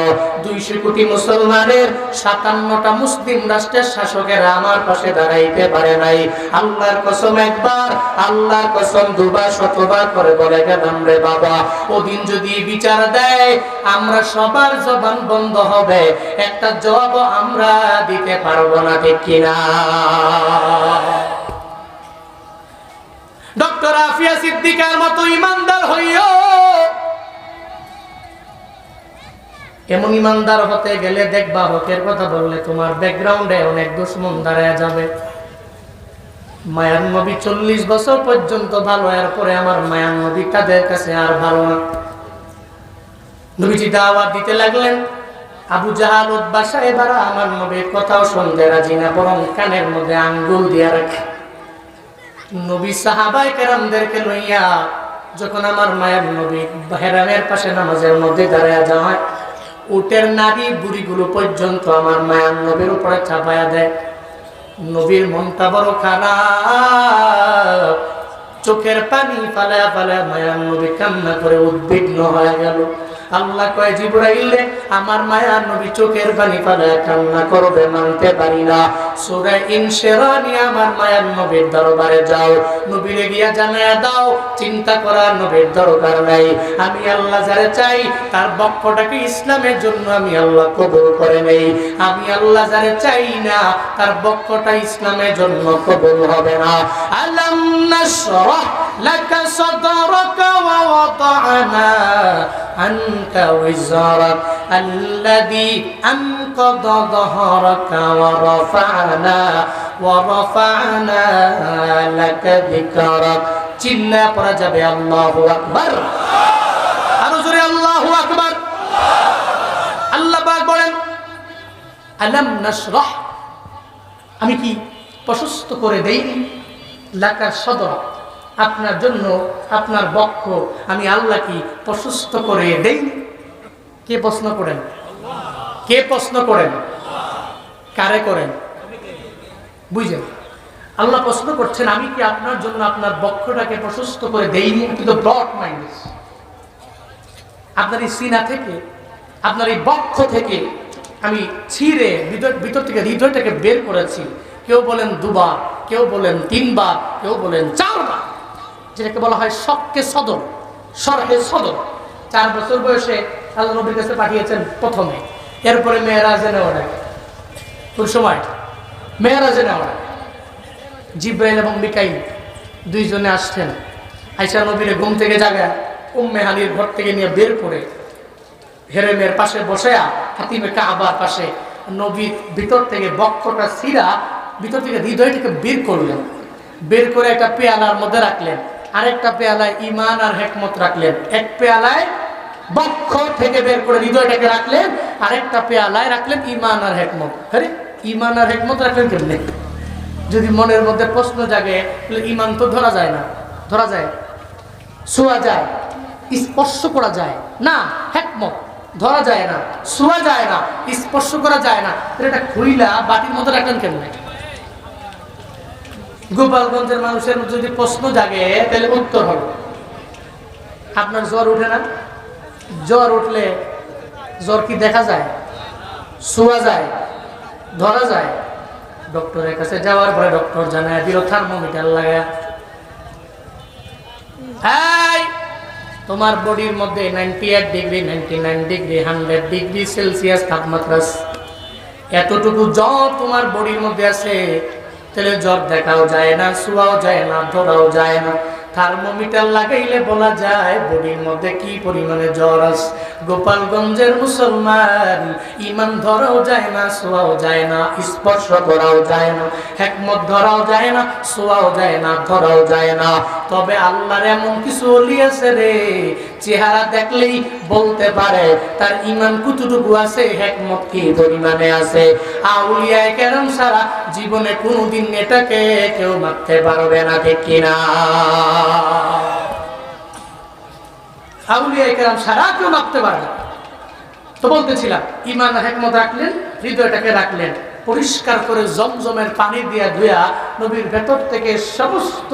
200 কোটি মুসলমানের 57টা মুসলিম রাষ্ট্রের শাসকেরা আমার পাশে দাঁড়াইতে পারে নাই। আল্লাহর কসম একবার, আল্লাহর কসম দুবার, শতবার করে বলে গেলাম, রে বাবা, ওদিন যদি বিচার দেয়, আমরা সবার জবান বন্ধ হবে, একটা জবাব আমরা দিতে পারবো না, ঠিক কিনা? ডক্টর আফিয়া সিদ্দিকার মতো ইমানদার হইও। এমন ইমানদার হতে গেলে দেখবা, হকের কথা বললে তোমার ব্যাকগ্রাউন্ডে অনেক দুশমন দাঁড়ায় যাবে। মায়ার নবী 40 বছর পর্যন্ত ভালো, এরপরে আমার মায়ার নবী তাদের কাছে আর ভালো না। নবীজি দাওয়াত দিতে লাগলেন, আবু জাহাল, উতবা সাহেবরা আমার নবীর কথাও শুনতে রাজি না, বরং কানের মধ্যে আঙ্গুল দিয়ে রাখে। নবী সাহাবায়ে কেরামদেরকে লইয়া যখন আমার মায়ের নবী হেরামের পাশে নামাজের মধ্যে দাঁড়ায় যায়, উটের নারী বুড়িগুলো পর্যন্ত আমার মায়ার নবীর উপরে চাপায়া দেয়। নবীর মনটা বড় খারাপ, চোখের পানি ফালা ফালা মায়ার নবী কান্না করে উদ্বিগ্ন হয়ে গেল। আল্লাহ কয়, জিবরাইল, আমার মায়ার নবী চোখের পানি ফালা কান্না করবে, মানতে পারি না। সূরা ইনশিরাহ নিয়ে আমার মায়ার নবীর দরবারে যাও, নবীরে গিয়া জানায়া দাও, চিন্তা করার নবীর দরকার নাই, আমি আল্লাহ যারে চাই তার বক্ষটাকে ইসলামের জন্য আমি আল্লাহ কবুল করে নেই, আমি আল্লাহ যারে চাই না তার বক্ষটা ইসলামের জন্য কবুল হবে না। আলাম নাশরাহ লাকা সাদরাকা ওয়া ওয়াদা'না আনকা ওয়িজরাক আল্লাযী আনকাযা যাহরাকা ওয়া রাফা'না লাকা যিকরাক। চিল্লা পড়া যাবে আল্লাহু আকবার, আরো জোরে আল্লাহু আকবার। আল্লাহ পাক বলেন, আলাম নাশরাহ, আমি কি প্রশস্ত করে দেইনি, লাকা সাদরাক, আপনার জন্য আপনার বক্ষ আমি আল্লাহ কি প্রশস্ত করে দেইনি? কে প্রশ্ন করেন? কে প্রশ্ন করেন? কারে করেন? বুঝলেন? আল্লাহ প্রশ্ন করছেন, আমি কি আপনার জন্য আপনার বক্ষটাকে প্রশস্ত করে দেইনি? কিন্তু ব্রড মাইন্ড, আপনার এই সিনা থেকে, আপনার এই বক্ষ থেকে আমি ছিঁড়ে ভিতর থেকে হৃদয়টাকে বের করেছি। কেউ বলেন 2 বার, কেউ বলেন 3 বার, কেউ বলেন 4 বার, যেটাকে বলা হয় শক্কে সদর, শরহে সদর। 4 বছর বয়সে আল্লাহ নবীর কাছে পাঠিয়েছেন প্রথমে, এরপরে মেরাজে নেওয়া হয়। কোন সময়? মেরাজে নেওয়া হয়। জিব্রাইল এবং মিকাইল দুইজনে আসছেন, আয়েশা নবীর ঘুম থেকে জাগায় উম্মে হানির ঘর থেকে নিয়ে বের করে হেরেমের পাশে বসায়া হাতিমে কাবার পাশে নবীর ভিতর থেকে বক্ষটা ছিঁড়া ভিতর থেকে হৃদয়টাকে বের করলেন, বের করে একটা পেয়ালার মধ্যে রাখলেন, আরেকটা পেয়ালায় ঈমান আর হিকমত রাখলেন। এক পেয়ালায় বক্ষ থেকে বের করে হৃদয়টাকে রাখলেন, আরেকটা পেয়ালায় রাখলেন ঈমান আর হিকমত। আরে ঈমান আর হিকমত রাখলেন কেমনে? যদি মনের মধ্যে প্রশ্ন জাগে, তাহলে ঈমান তো ধরা যায় না, ধরা যায়, ছোঁয়া যায়, স্পর্শ করা যায় না, হিকমত ধরা যায় না, ছোঁয়া যায় না, স্পর্শ করা যায় না, এটা খুইলা বাটির মধ্যে রাখলেন কেমনে? গোপালগঞ্জের মানুষের যদি প্রশ্ন জাগে, তাহলে উত্তর হবে, আপনার জ্বর উঠে না? জ্বর উঠলে জ্বর কি দেখা যায়, ছোঁয়া যায়, ধরা যায়? ডক্টরের কাছে যাওয়ার পরে ডক্টর জানায় দিল থার্মোমিটার লাগায়, এই তোমার বডির মধ্যে 98 ডিগ্রি, 99 ডিগ্রি, 100 ডিগ্রি সেলসিয়াস তাপমাত্রা, এতটুকু জ্বর তোমার বডির মধ্যে আছে, তাহলে জ্বর দেখাও যায় না, ছোঁয়াও যায় না, ধরাও যায় না। থার্মোমিটার লাগাইলে বলা যায় বডির মধ্যে কি পরিমাণে জ্বর আছে। গোপালগঞ্জের মুসলমান, ইমান ধরাও যায় না, ছোঁয়াও যায় না, স্পর্শ করাও যায় না, হিকমত ধরাও যায় না, ছোঁয়াও যায় না, ধরাও যায় না। তবে আল্লাহর এমন কিছু ওলি আছে রে, চেহারা দেখলেই বলতে পারে তার ইমান কতটুকু আছে, হিকমত কি পরিমাণে আছে। আউলিয়ায়ে কেরাম সারা জীবনে কোনোদিন এটাকে কেউ মাপতে পারবে না, ঠিক কিনা? আউলিয়ায়ে কেরাম সারা কেউ মাপতে পারবে না। তো বলতেছিলাম, ইমান হিকমত রাখলেন, হৃদয়টাকে রাখলেন পরিষ্কার করে, জমজমের পানি দিয়া ধুয়া নবীর ভেতর থেকে সমস্ত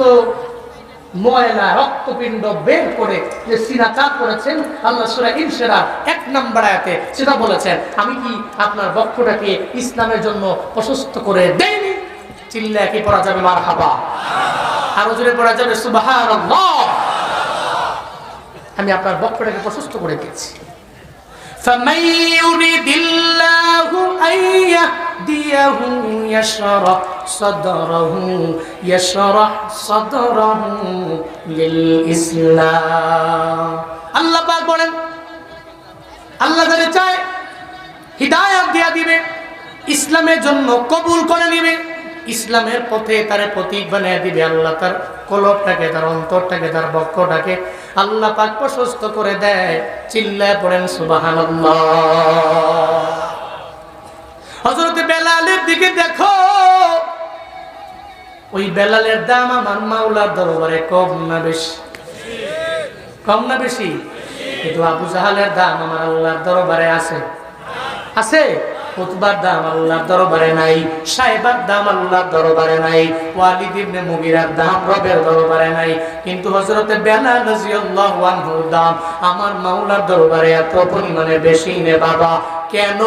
ময়লা রক্তপিণ্ড বের করে যে সিনাকাত করেছেন আল্লাহ সূরা ইনশিরাহ 1 নম্বর আয়াতে সেটা বলেছেন, আমি কি আপনার বক্ষটাকে ইসলামের জন্য প্রশস্ত করে দেইনি? চিল্লায় কি পড়া যাবে মারহাবা? আরো জোরে পড়া যাবে সুবহানাল্লাহ? আমি আপনার বক্ষটাকে প্রশস্ত করে দিয়েছি। فَمَن يُرِدِ اللَّهُ أَن يَهْدِيَهُ يَشْرَحْ صَدْرَهُ لِلْإِسْلَامِ। আল্লাহ পাক বলেন, আল্লাহ যারে চায় হিদায়াত দিয়া দিবে, ইসলামের জন্য কবুল করে নিবে, ইসলামের পথে তারে প্রতীক বানিয়ে দিবে। আল্লাহ তার কলবটাকে, তার অন্তরটাকে, তার বক্ষটাকে আল্লাহ পাক প্রশস্ত করে দেয়। চিল্লায় পড়েন সুবহানাল্লাহ। হযরত বেলালের দিকে দেখো, ওই বেলালের দাম আমার মাওলার দরবারে কম না বেশি? কম না বেশি? কিন্তু আবু জাহালের দাম আমার আল্লাহর দরবারে আছে, আছে? উতবার দাম আল্লাহর দরবারে নাই, সাইবার দাম আল্লাহর দরবারে নাই, ওয়ালিদ ইবনে মুগীরার দাম রবের দরবারে নাই। কিন্তু হযরত বেলাল রাদিয়াল্লাহু আনহুর দাম আমার মাওলার দরবারে এত পরিমাণে বেশি নে বাবা। কেন?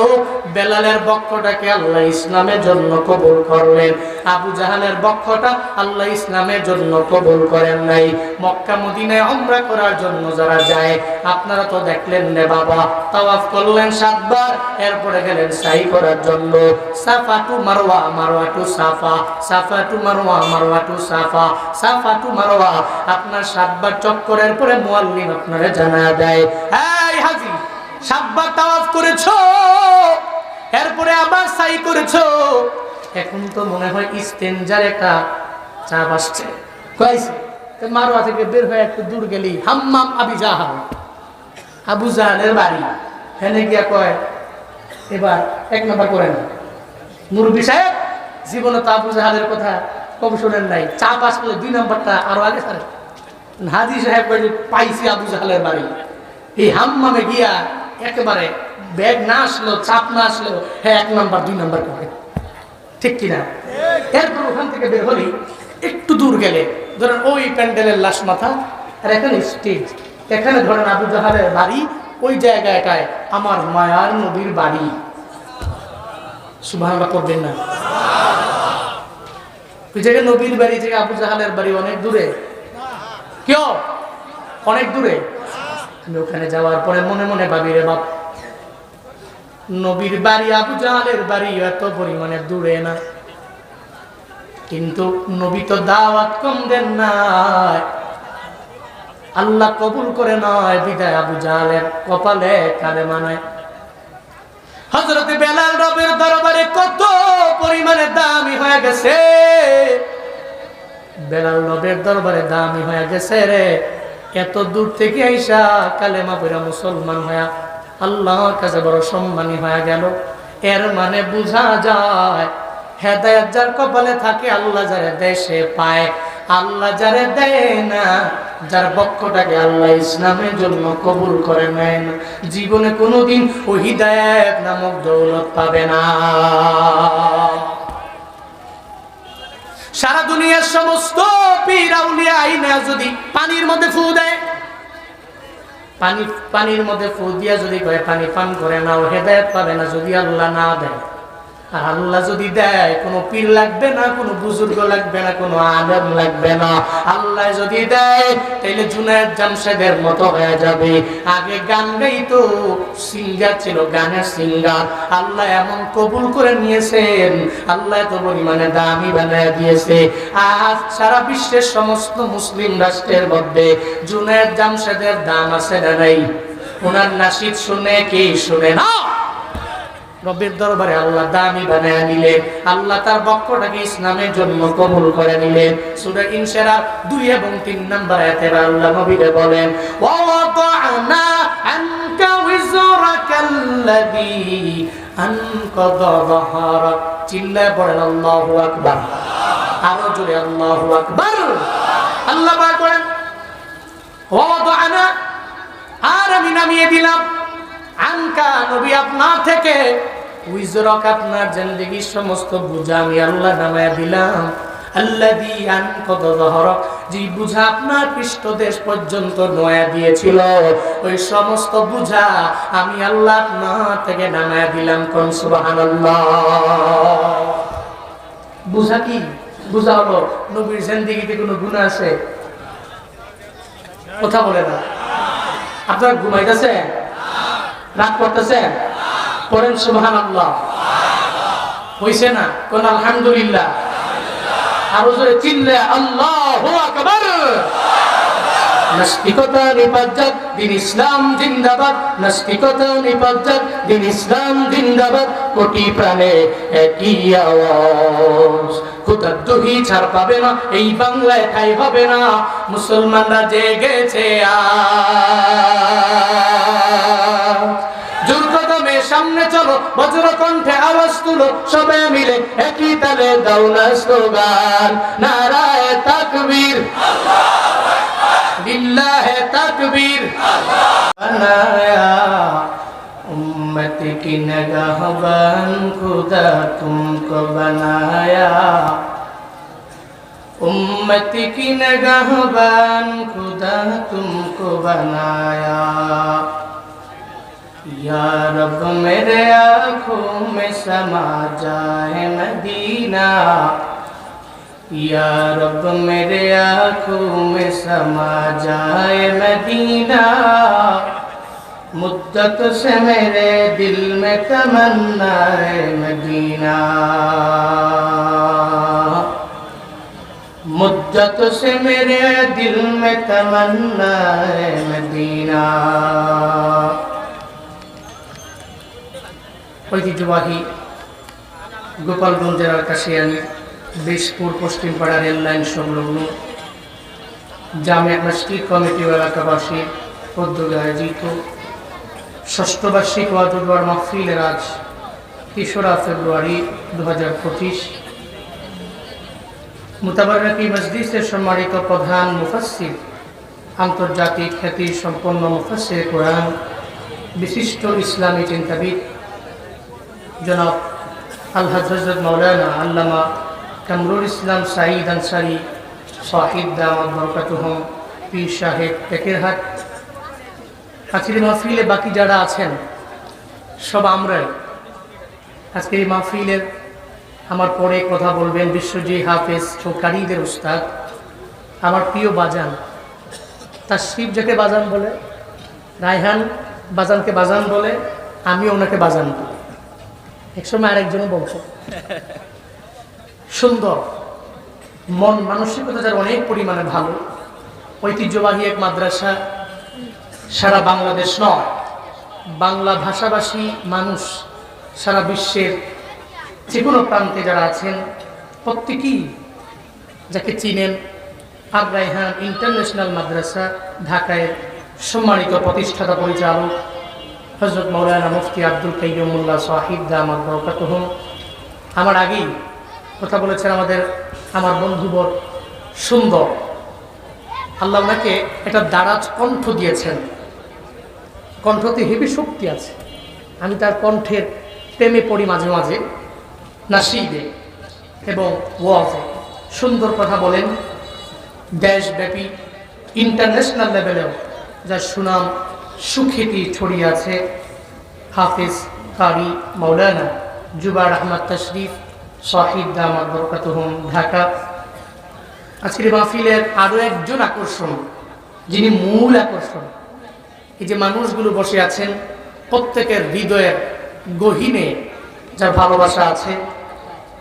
বেলালের বক্ষটাকে আল্লাহ ইসলামের জন্য কবুল করলেন, আবু জাহালের বক্ষটা আল্লাহ ইসলামের জন্য কবুল করেন নাই। মক্কা মদিনায় উমরা করার জন্য যারা যায়, আপনারা তো দেখলেন রে বাবা, তাওয়াফ করলেন 7 বার, এরপরে গেলেন সাই করার জন্য, সাফা টু মারওয়া, মারওয়া টু সাফা, সাফা টু মারওয়া, মারওয়া টু সাফা, সাফা টু মারওয়া। আপনার 7 বার চক্করের পরে মুআল্লিম আপনারে জানায়া দেয়, এই হাজী 7 বার তাওয়াফ করেছো, এরপরে আবার সাই করেছো, এখন তো মনে হয় ইস্তেনজার একটা চাপ আসছে। কইছে তো মারওয়া থেকে বের হয়ে একটু দূর গেলি হাম্মাম আবি জাহাল, আবু জাহালের বাড়ি, হেনে গিয়া কয় এবার 1 নাম্বার করেন। মুরব্বী সাহেব জীবনে তো আবু জাহালের কথা কম শোনেন নাই, চাপ আসলে 2 নাম্বারটা আরো আগে ছাড়ে। হাজী সাহেব পাইছি আবু জাহালের বাড়ি, এই হাম্মামে গিয়া একেবারে ব্যাগ না আসলো, চাপ না আসলো, হ্যাঁ 1 নাম্বার 2 নাম্বার করে, ঠিক কিনা? এরপর ওখান থেকে বের হলি একটু দূর গেলে ধরেন ওই প্যান্ডেলের লাশ মাথা, আর এখানে স্টেজ, এখানে ধরেন আবু জাহালের বাড়ি, ওই জায়গাটায় আমার মায়ার নবীর বাড়ি। সুবহানাল্লাহ করবেন না? ওই জায়গায় নবীর বাড়ি থেকে আবু জাহালের বাড়ি অনেক দূরে, কেউ অনেক দূরে। আমি ওখানে যাওয়ার পরে মনে মনে ভাবি, রে বাপ, নবীর বাড়ি আবু জাহালের বাড়ি এত পরিমাণে দূরে না, কিন্তু নবী তো দাওয়াত কম দেন না, আল্লাহ কবুল করে নয়, বিদায় আবু জাহালের কপালে কালেমা নাই। হযরত বেলাল রবের দরবারে কত পরিমাণে দামি হয়ে গেছে, বেলাল রবের দরবারে দামি হয়ে গেছে রে। এত দূর থেকে আইসা কালেমা পড়া মুসলমান হয়া আল্লাহর কাছে বড় সম্মানী হয়ে গেল। এর মানে বোঝা যায় হেদায়েত যার কপালে থাকে আল্লাহ যারে দেয় সে পায়, আল্লাহ যারে দেয় না, যার বক্ষটাকে আল্লাহ ইসলামের জন্য কবুল করে নেয় না, জীবনে কোনোদিন ওই হিদায়াত নামক দৌলত পাবে না। সারা দুনিয়ার সমস্ত পীর আউলিয়া আইনা যদি পানির মধ্যে ফু দেয়, পানির মধ্যে ফু দিয়া যদি কয় পানি পান করে নাও, হেদায়েত পাবে না যদি আল্লাহ না দেয়। আর আল্লাহ যদি দেয়, কোনো পীর লাগবে না, কোনো বুজুর্গ লাগবে না, কোনো আলেম লাগবে না। আল্লাহ যদি দেয় তাহলে জুনায়েদ জামশেদের মতো হয়ে যাবে। আগে গান গাইতো, সিঙ্গার ছিল, গানের সিঙ্গার। আল্লাহ এমন কবুল করে নিয়েছেন, আল্লাহ এত পরিমাণে দামি বানিয়ে দিয়েছে। আজ সারা বিশ্বের সমস্ত মুসলিম রাষ্ট্রের মধ্যে জুনায়েদ জামশেদের দাম আছে না নাই? ওনার নাশিদ শুনে কি শুনে না? রবের দরবারে আল্লাহ দামি বানায় নিলেন। আল্লাহ তার বক্তটাকে ইসলামের জন্য কবুল করে নিলেন। সূরা ইনশিরাহ 2 এবং 3 নম্বর আয়াতে আল্লাহ নবীকে বলেন, ওয়া ওয়াদানা আনকা উযরাকাল্লাযী আনকাযা যাহরাক। চিল্লায় পড়েন আল্লাহু আকবার। আরো জোরে আল্লাহু আকবার। আল্লাহ পাক বলেন, ওয়া ওয়াদানা, আর আমি নামিয়ে দিলাম, আনকা নবী আপনার থেকে, উইজরক আপনার জিন্দেগীর সমস্ত বোঝা আমি আল্লাহ নামায়া দিলাম। আল্লাযী আনকাযা যাহরাক, যে বোঝা আপনার পৃষ্ঠদেশ পর্যন্ত নয়া দিয়েছিল, ওই সমস্ত বোঝা আমি আল্লাহ আপনার থেকে নামায়া দিলাম। কোন সুবহানাল্লাহ। বোঝা কি? বোঝা হলো নবীর জিন্দেগীতে কোনো গুনাহ আছে? কথা বলে না। আপনারা ঘুমাইতেছেন, রাত করতেছেন, করেন সুবহানাল্লাহ। হইছে না? কোন আলহামদুলিল্লাহ। আরো জোরে চিল্লে আল্লাহু আকবার। নাস্তিকতা নিপাজ্জাত, দিন ইসলাম জিন্দাবাদ। নাস্তিকতা নিপাজ্জাত, দিন ইসলাম জিন্দাবাদ। কোটি প্রাণে একই আওয়াজ, খোদার দহি ছাড় পাবে না, এই বাংলায় ঠাই হবে না। মুসলমানরা জেগেছে আজ। জোর কদমে সামনে চলো, বজ্র কণ্ঠে আওয়াজ তুলো, সবাই মিলে একই তালে দাও না স্লোগান, নারায়ে তাকবীর, লিল্লাহে তাকবীর। বানায়া উম্মত কি নগহবান, খুদা তুমকো বানায়া। उम्मत की नगहबान, खुदा तुमको बनाया। या रब मेरे आँखों में समा जाए मदीना। या रब मेरे आँखों में समा जाए मदीना। मुद्दत से मेरे दिल में तमन्ना है मदीना। मुद्दत से मेरे दिल में तमन्ना है मदीना। ঐতিহ্যবাহী গোপালগঞ্জ জেলার কাশিয়ানী বিশপুর পশ্চিম পাড়া রেল লাইন সংলগ্ন জামিয়া মসজিদ কমিটি ও এলাকাবাসী উদ্যোগে আয়োজিত ষষ্ঠ বার্ষিক ওয়াজুদওয়ার মাহফিলের আজ 3রা ফেব্রুয়ারি 2025 মুতাবাররাকি মজলিসের সম্মানিত প্রধান মুফাসসির, আন্তর্জাতিক খ্যাতি সম্পন্ন মুফাসসির কোরআন, বিশিষ্ট ইসলামী চিন্তাবিদ জনাব আলহাজ হযরত মাওলানা আল্লামা কামরুল ইসলাম সাঈদ আনসারী সাহিব দামাত বরকাতুহুম পীর সাহেব টেকেরহাট, আজকের মাহফিলে বাকি যারা আছেন সব আমরাই। আজকের এই মাহফিলের আমার পরে কথা বলবেন বিশ্বজয়ী হাফেজ ও কারীদের উস্তাদ, আমার প্রিয় বাজান তাশরিফ, যাকে বাজান বলে, রায়হান বাজানকে বাজান বলে, আমি ওনাকে বাজান বলি। একসময় আরেকজন বলতো। সুন্দর মন মানসিকতা যার অনেক পরিমাণে ভালো, ঐতিহ্যবাহী এক মাদ্রাসা, সারা বাংলাদেশ নয়, বাংলা ভাষাভাষী মানুষ সারা বিশ্বের যে কোনো প্রান্তে যারা আছেন প্রত্যেকেই যাকে চিনেন, আর রায়হান ইন্টারন্যাশনাল মাদ্রাসা ঢাকায় সম্মানিত প্রতিষ্ঠাতা পরিচালক হযরত মাওলানা মুফতি আব্দুল কাইয়ুমুল্লাহ সাহিব দামাত বরকাতুহুম আমার আগেই কথা বলেছেন। আমার বন্ধুবর সুন্দর, আল্লাহ ওনাকে একটা দারাজ কণ্ঠ দিয়েছেন, কণ্ঠতে হেবি শক্তি আছে। আমি তার কণ্ঠের প্রেমে পড়ি মাঝে মাঝে, নাশিদে এবং ওয়াজে। সুন্দর কথা বলেন, দেশব্যাপী ইন্টারন্যাশনাল লেভেলেও যার সুনাম সুখ্যাতি ছড়িয়ে আছে হাফেজ কারি মাওলানা জুবায়ের আহমদ তশরিফ সাহিব দামাত বরকাতুহুম ঢাকা। আজকের মাহফিলের আরো একজন আকর্ষণ, যিনি মূল আকর্ষণ, এই যে মানুষগুলো বসে আছেন প্রত্যেকের হৃদয়ের গহীনে যার ভালোবাসা আছে,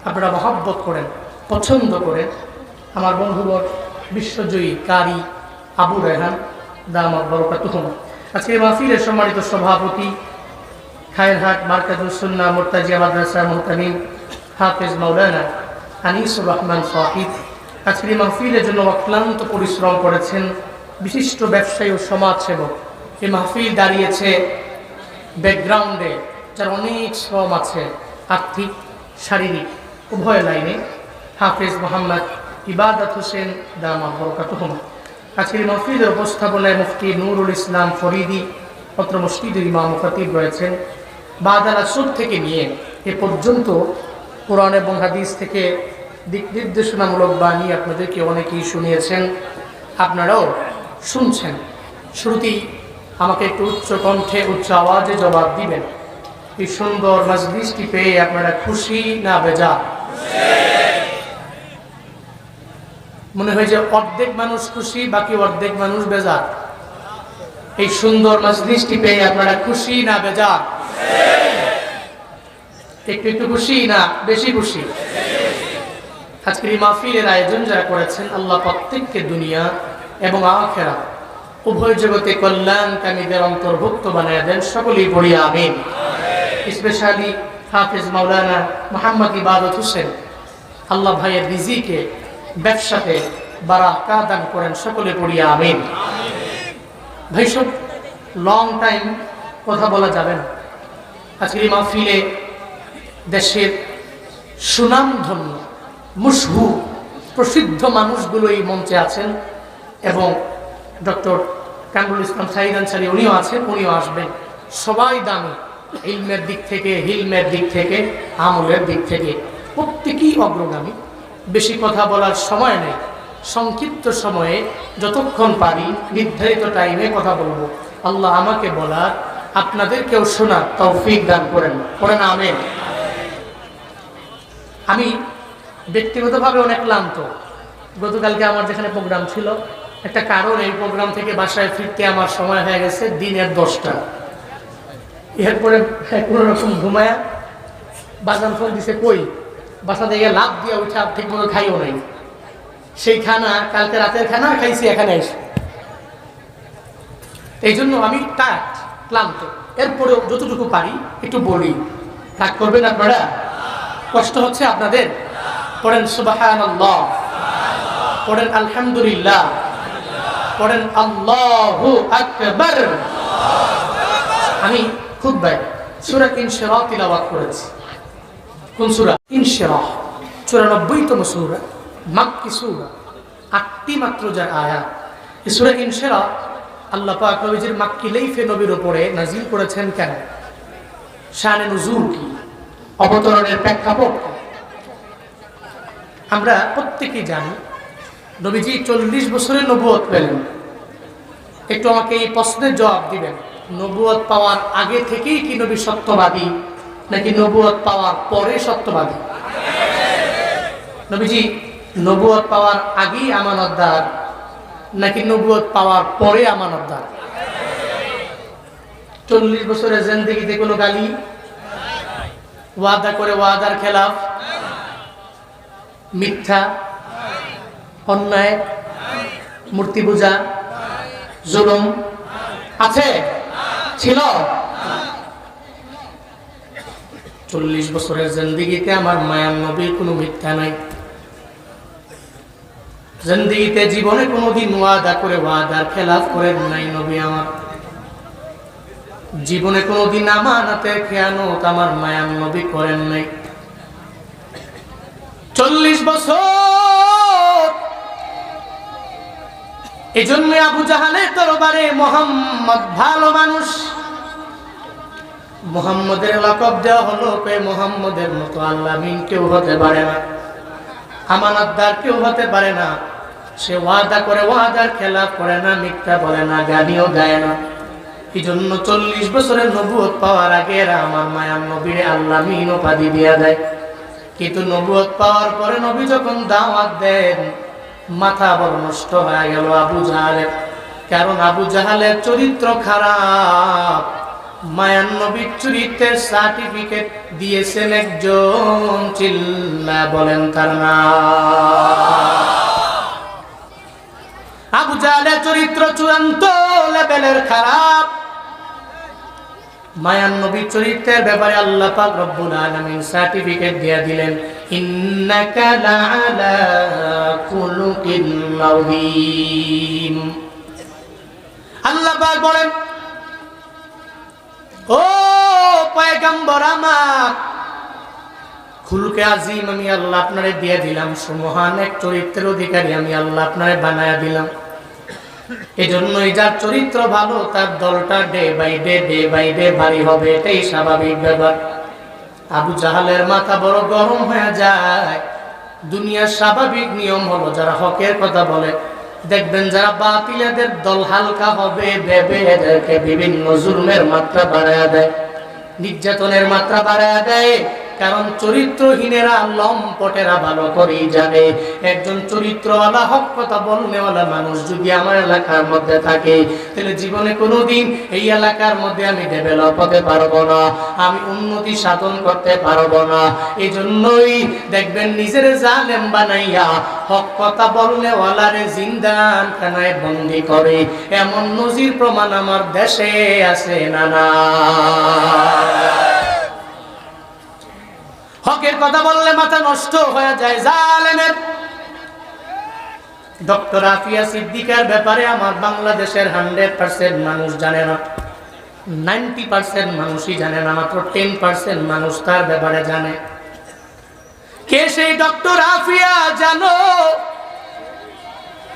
আপনারা মহব্বত করেন, পছন্দ করেন। আমার বন্ধুবর বিশ্বজয়ী কারি আবু রেহান দামাত বরকাতুহুম। আজকে মাহফিলের সম্মানিত সভাপতি খায়রহাট মারকাজুস সুন্নাহ মুরতাজিয়া মাদ্রাসা মুহতামিম হাফেজ মাওলানা আনিসুর রহমান সাহিব। আজকের মাহফিলের জন্য অক্লান্ত পরিশ্রম করেছেন বিশিষ্ট ব্যবসায়ী ও সমাজসেবক। এই মাহফিল দাঁড়িয়েছে ব্যাকগ্রাউন্ডে যার অনেক শ্রম আছে, আর্থিক শারীরিক উভয় লাইনে। হাফেজ মোহাম্মদ ইবাদত হোসেন দামাত বরকাতুহুম। আজকের মাহফিলের উপস্থাপনায় মুফতি নুরুল ইসলাম ফরিদি পত্র মসজিদের ইমাম খতিব রয়েছেন। বাদাল আসর থেকে নিয়ে এ পর্যন্ত কোরআন এবং হাদিস থেকে দিক নির্দেশনামূলক বাণী আপনাদেরকে অনেকেই শুনিয়েছেন, আপনারাও শুনছেন। শুরুতেই আমাকে একটু উচ্চ কণ্ঠে উচ্চ আওয়াজে জবাব দিবেন, এই সুন্দর মজলিসটি পেয়ে আপনারা খুশি না বেজার? মনে হয় যে অর্ধেক মানুষ খুশি, বাকি অর্ধেক মানুষ বেজার। এই সুন্দর মজলিসটি পেয়ে আপনারা খুশি না বেজার? একটু একটু খুশি না বেশি খুশি? আজকের এই মাহফিলের আয়োজন যারা করেছেন, আল্লাহ প্রত্যেককে দুনিয়া এবং আখিরাত উভয় জগতে কল্যাণকামীদের অন্তর্ভুক্ত বানায় দেন। সকলেই পড়ি আমিন। স্পেশালি হাফেজ মাওলানা মোহাম্মদ ইবাদত হোসেন, আল্লাহ ভাইয়ের রিজিকে ব্যবসাতে বারাকা দান করেন। সকলে পড়ি আমিন। ভাই সব লং টাইম কথা বলা যাবে না। আজকের এই মাহফিলে দেশের সুনামধন্য মশহুর প্রসিদ্ধ মানুষগুলো এই মঞ্চে আছেন এবং ডক্টর কামরুল ইসলাম সাইদ আনসারী উনিও আছেন, উনিও আসবেন। সবাই দামি, ইলমের দিক থেকে, হিলমের দিক থেকে, আমলের দিক থেকে প্রত্যেকেই অগ্রগামী। বেশি কথা বলার সময় নেই, সংক্ষিপ্ত সময়ে যতক্ষণ পারি নির্ধারিত টাইমে কথা বলবো। আল্লাহ আমাকে বলার, আপনাদেরকেও শোনার তৌফিক দান করেন। করেন আমিন। আমি ব্যক্তিগতভাবে অনেক ক্লান্ত। গতকালকে আমার যেখানে প্রোগ্রাম ছিল, একটা কারণ এই প্রোগ্রাম থেকে বাসায় ফিরতে আমার সময় হয়ে গেছে দিনের 10টা। এরপরে কোনো রকম ঘুমায়া বাজান ফোন দিছে, কই বাসা থেকে লাভ দিয়ে উঠে ঠিক মতো খাইও নাই। সেই খানা কালকে রাতের খানা খাইছি এখানে এসে। এই জন্য আমি ক্লান্ত। এরপরেও যতটুকু পারি একটু বলি। রাগ করবেন আপনারা? কষ্ট হচ্ছে আপনাদের? পড়েন সুবহানাল্লাহ, পড়েন আলহামদুলিল্লাহ, পড়েন আল্লাহু আকবার। আমি খুতবায় সূরা ইনশিরাহ তিলাওয়াত করেছি। কোন সূরা? ইনশিরাহ, 94তম সূরা, মাক্কি সূরা, 8টি মাত্র যার আয়াত। এই সূরা ইনশিরাহ আল্লাহ পাক নবীজির মাক্কি লাইফে নবীর উপরে নাজিল করেছেন কেন? শানে নুজুল কি? অবতরণের প্রেক্ষাপট। আমরা প্রত্যেকেই জানি নবীজি 40 বছরের নবুয়ত পেলেন। একটু আমাকে এই প্রশ্নের জবাব দিবেন, নবুয়ত পাওয়ার আগে থেকেই কি নবী সত্যবাদী, নাকি নবুয়ত পাওয়ার পরে সত্যবাদী? নবীজি নবুয়ত পাওয়ার আগেই আমানতদার, নাকি নবুয়ত পাওয়ার পরে আমানতদার? 40 বছরের জিন্দেগিতে কোনো গালি, ওয়াদা করে ওয়াদার খেলাফ, মিথ্যা, অন্যায়, মূর্তি পূজা, জুলুম আছে? ছিল? 40 বছরের জিন্দেগিতে আমার মায়ার নবীর কোনো মিথ্যা নাই। জিন্দেগিতে জীবনে কোনোদিন ওয়াদা করে ওয়াদার খেলাফ করেন নাই নবী আমার। জীবনে কোনোদিন আমানতের খেয়ানত আমার মায়ার নবী করেন নাই। 40 বছর। এই জন্য আবু জাহালের দরবারে মোহাম্মদ ভালো মানুষ, মোহাম্মদের লাকব দেওয়া হলো। মোহাম্মদের মতো আল্লামিন কেউ হতে পারে না, আমানতদার কেউ হতে পারে না। সে ওয়াদা করে ওয়াদার খেলাফ করে না, মিথ্যা বলে না, গালিও দেয় না। এই জন্য 40 বছরের নবুয়ত পাওয়ার আগে এরা আমার মায়ার নবীরে আল্লাহ মিন উপাধি দিয়া দেয়। কিন্তু নবুয়ত পাওয়ার পরে নবী যখন দাওয়াত দেন, মাথা বড় নষ্ট হয়ে গেল আবু জাহালের। কারণ আবু জাহালের চরিত্র খারাপ। মায়ান নবীর চরিত্রের সার্টিফিকেট দিয়েছেন একজন, চিল্লা বলেন তার নাম। আবু জাহালের চরিত্র চূড়ান্ত লেভেলের খারাপ। মায়ান নবীর চরিত্রের ব্যাপারে আল্লাহ পাক রব্বুল আলামিন সার্টিফিকেট দিয়ে দিলেন, ইন্নাকা লাআলা খুলুকিন আযীম। আল্লাহ পাক বলেন, ও পয়গম্বর আমার, খুলুকে আজিম আমি আল্লাহ আপনারে দিয়ে দিলাম, সুমহান এক চরিত্রের অধিকারী আমি আল্লাহ আপনারে বানায়া দিলাম। এজন্যই যার চরিত্র ভালো তার দলটা ডে বাই ডে ভারী হবে, এটাই স্বাভাবিক ব্যাপার। আবু জাহালের মাথা বড় গরম হয়ে যায়। দুনিয়ার স্বাভাবিক নিয়ম হলো যারা হকের কথা বলে, দেখবেন যারা বাতিলেদের দল হালকা হবে ভেবে এদেরকে বিভিন্ন জুলুমের মাত্রা বাড়ায়া দেয়, নির্যাতনের মাত্রা বাড়ায়া দেয়। কারণ চরিত্রহীনেরা লম্পটেরা ভালো করেই জানে, একজন চরিত্রওয়ালা হক কথা বলনেওয়ালা মানুষ যদি আমার এলাকার মধ্যে থাকে, তাহলে জীবনে কোনোদিন এই এলাকার মধ্যে আমি ডেভেলপ হতে পারবো না, আমি উন্নতি সাধন করতে পারবো না। এই জন্যই দেখবেন নিজের জালেম বানাইয়া হক কথা বলনেওয়ালারে জিন্দান খানায় বন্দি করে। এমন নজির প্রমাণ আমার দেশে আছে না না? হকের কথা বললে মাথা নষ্ট হয়ে যায় জালেমের। ডক্টর আফিয়া সিদ্দিকার ব্যাপারে আমার বাংলাদেশের 100% মানুষ জানে না, 90% মানুষই জানে না, মাত্র 10% মানুষ তার ব্যাপারে জানে। কে সেই ডক্টর আফিয়া জানো?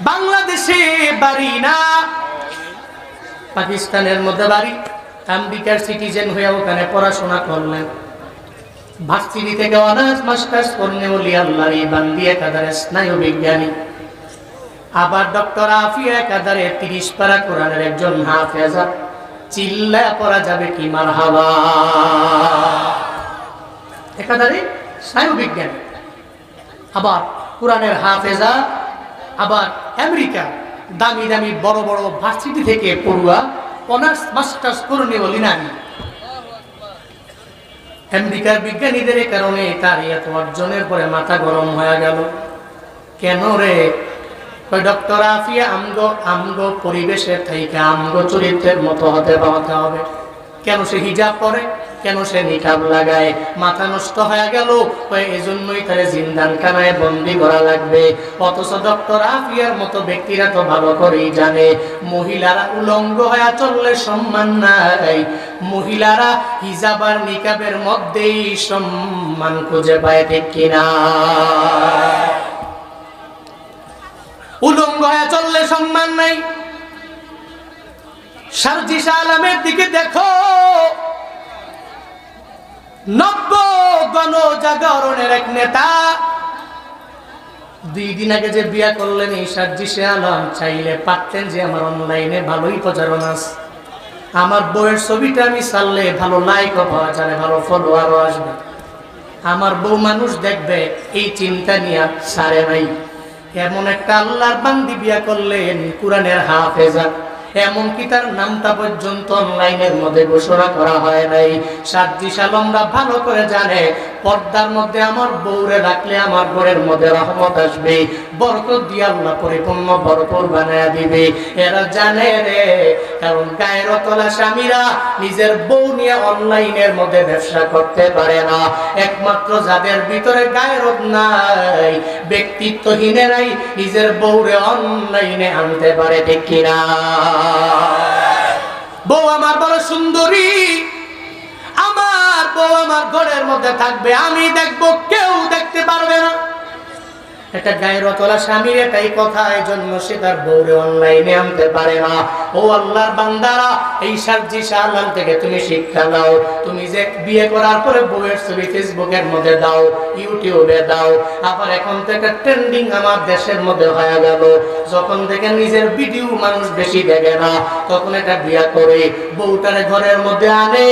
বাংলাদেশে বাড়ি না, পাকিস্তানের মধ্যে বাড়ি। আমেরিকার সিটিজেন হয়ে ওখানে পড়াশোনা করলেন, ভার্সিটি থেকে অনার্স মাস্টার্স করলে ওলি আল্লাহর বান্দি একাধারে স্নায়ু বিজ্ঞানী। আবার ডক্টর আফিয়া একাধারে 30 পারা কোরআনের একজন হাফেজা। চিল্লা পড়া যাবে কি মারহাবা? একাধারে স্নায়ু বিজ্ঞানী, আবার কোরআনের হাফেজা, আবার আমেরিকা দামি দামি বড় বড় ভার্সিটি থেকে পড়ুয়া অনার্স মাস্টার্স করলে ওলি নারী। আমেরিকার বিজ্ঞানীদের কারণে তার এত অর্জনের পরে মাথা গরম হয়ে গেল। কেন রে? ডক্টর আফিয়া আমগো পরিবেশের থেকে আমগো চরিত্রের মতো হতে হবে। কেন সে হিজাব পরে, কেন সে নিকাব লাগায়? মাথা নষ্ট হয়ে গেল। এজন্যই তারে জিন্দানখানায় বন্দি করা লাগবে। অথচ ডক্টর আফিয়ার মতো ব্যক্তিরা তো ভালো করেই জানে মহিলারা উলঙ্গ হয়ে চললে সম্মান নাই, মহিলারা হিজাব আর নিকাবের মধ্যেই সম্মান খুঁজে পায়, ঠিক কিনা? উলঙ্গ হয়ে চললে সম্মান নাই। সার্জিস আলমের দিকে দেখো, নব্য গণজাগরণের এক নেতা 2 দিন আগে যে বিয়া করলেন এই সার্জিস আলম, চাইলে পারতেন যে আমার অনলাইনে ভালোই প্রচারণা আছে, আমার বউয়ের ছবিটা আমি ছাড়লে ভালো লাইকও পাওয়া যাবে, ভালো ফলোয়ারও আসবে, আমার বউ মানুষ দেখবে, এই চিন্তা নিয়ে সারে নাই। এমন একটা আল্লাহর বান্দি বিয়া করলেন কোরআনের হাফেজা, এমনকি তার নামটা পর্যন্ত অনলাইনের মধ্যে ঘোষণা করা হয় নাই। সার্জিস আলমরা ভালো করে জানে পর্দার মধ্যে আমার বউরে রাখলে আমার ঘরের মধ্যে রহমত আসবে, বরকত দিয়ে আল্লাহ পরিপূর্ণ ভরপুর বানায়া দিবে। এরা জানে রে, কারণ গায়রতলা স্বামীরা নিজের বউ নিয়ে অনলাইনের মধ্যে ব্যবসা করতে পারে না। একমাত্র যাদের ভিতরে গায়রত নাই, ব্যক্তিত্বহীনেরাই নিজের বউরে অনলাইনে আনতে পারে, ঠিক কিনা? বউ আমার বড় সুন্দরী, আমার বউ আমার ঘরের মধ্যে থাকবে, আমি দেখবো, কেউ দেখতে পারবে না। এটা গায়রতলা স্বামীর এটাই কথা, এই জন্য সে তার বউরে অনলাইনে আনতে পারে না। ও আল্লাহর বান্দারা, এই সার্জি শাহলাল থেকে তুমি শিক্ষা নাও। তুমি যে বিয়ে করার পরে বউয়ের ছবি ফেসবুকের মধ্যে দাও, ইউটিউবে দাও, আবার এখন থেকে ট্রেন্ডিং আমার দেশের মধ্যে হয়ে গেল। যখন থেকে নিজের ভিডিও মানুষ বেশি দেখে না, তখন এটা বিয়া করে বউটারে ঘরের মধ্যে আনে,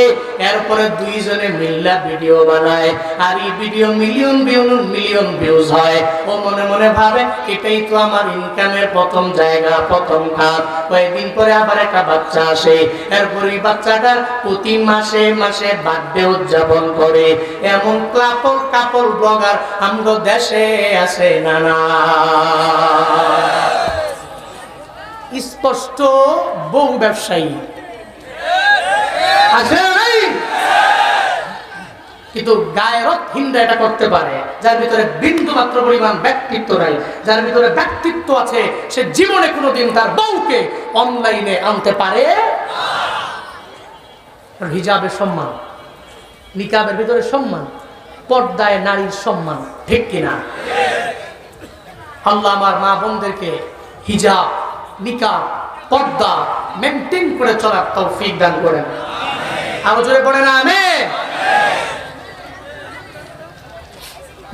এরপরে দুইজনে মিল্লা ভিডিও বানায়, আর এই ভিডিও মিলিয়ন ভিউজ হয়। ও মনে মনে ভাবে এটাই তো আমার ইনকামের প্রথম জায়গা, প্রথম খাত। কয়েকদিন পরে আবার একটা বাচ্চা আসে, এরপর এই বাচ্চাটার প্রতি মাসে মাসে বার্থডে উদযাপন করে। এমন কাপল ব্লগার আমগো দেশে আছে নানা। স্পষ্ট বউ ব্যবসায়ী আছে নাই? কিন্তু গায়রতহীনরা এটা করতে পারে, যার ভিতরে বিন্দু মাত্র পরিমাণ ব্যক্তিত্ব নাই, যার ভিতরে ব্যক্তিত্ব আছে, সে জীবনে কোনোদিন তার বউকে অনলাইনে আনতে পারে। হিজাবের সম্মান, নিকাবের ভিতরে সম্মান, পর্দায় নারীর সম্মান, ঠিক কিনা? আল্লাহ আমার মা বোনদেরকে হিজাব, নিকাব, পর্দা মেনটেন করে চলার তৌফিক দান করেন। আরো জোরে পড়েন আমিন।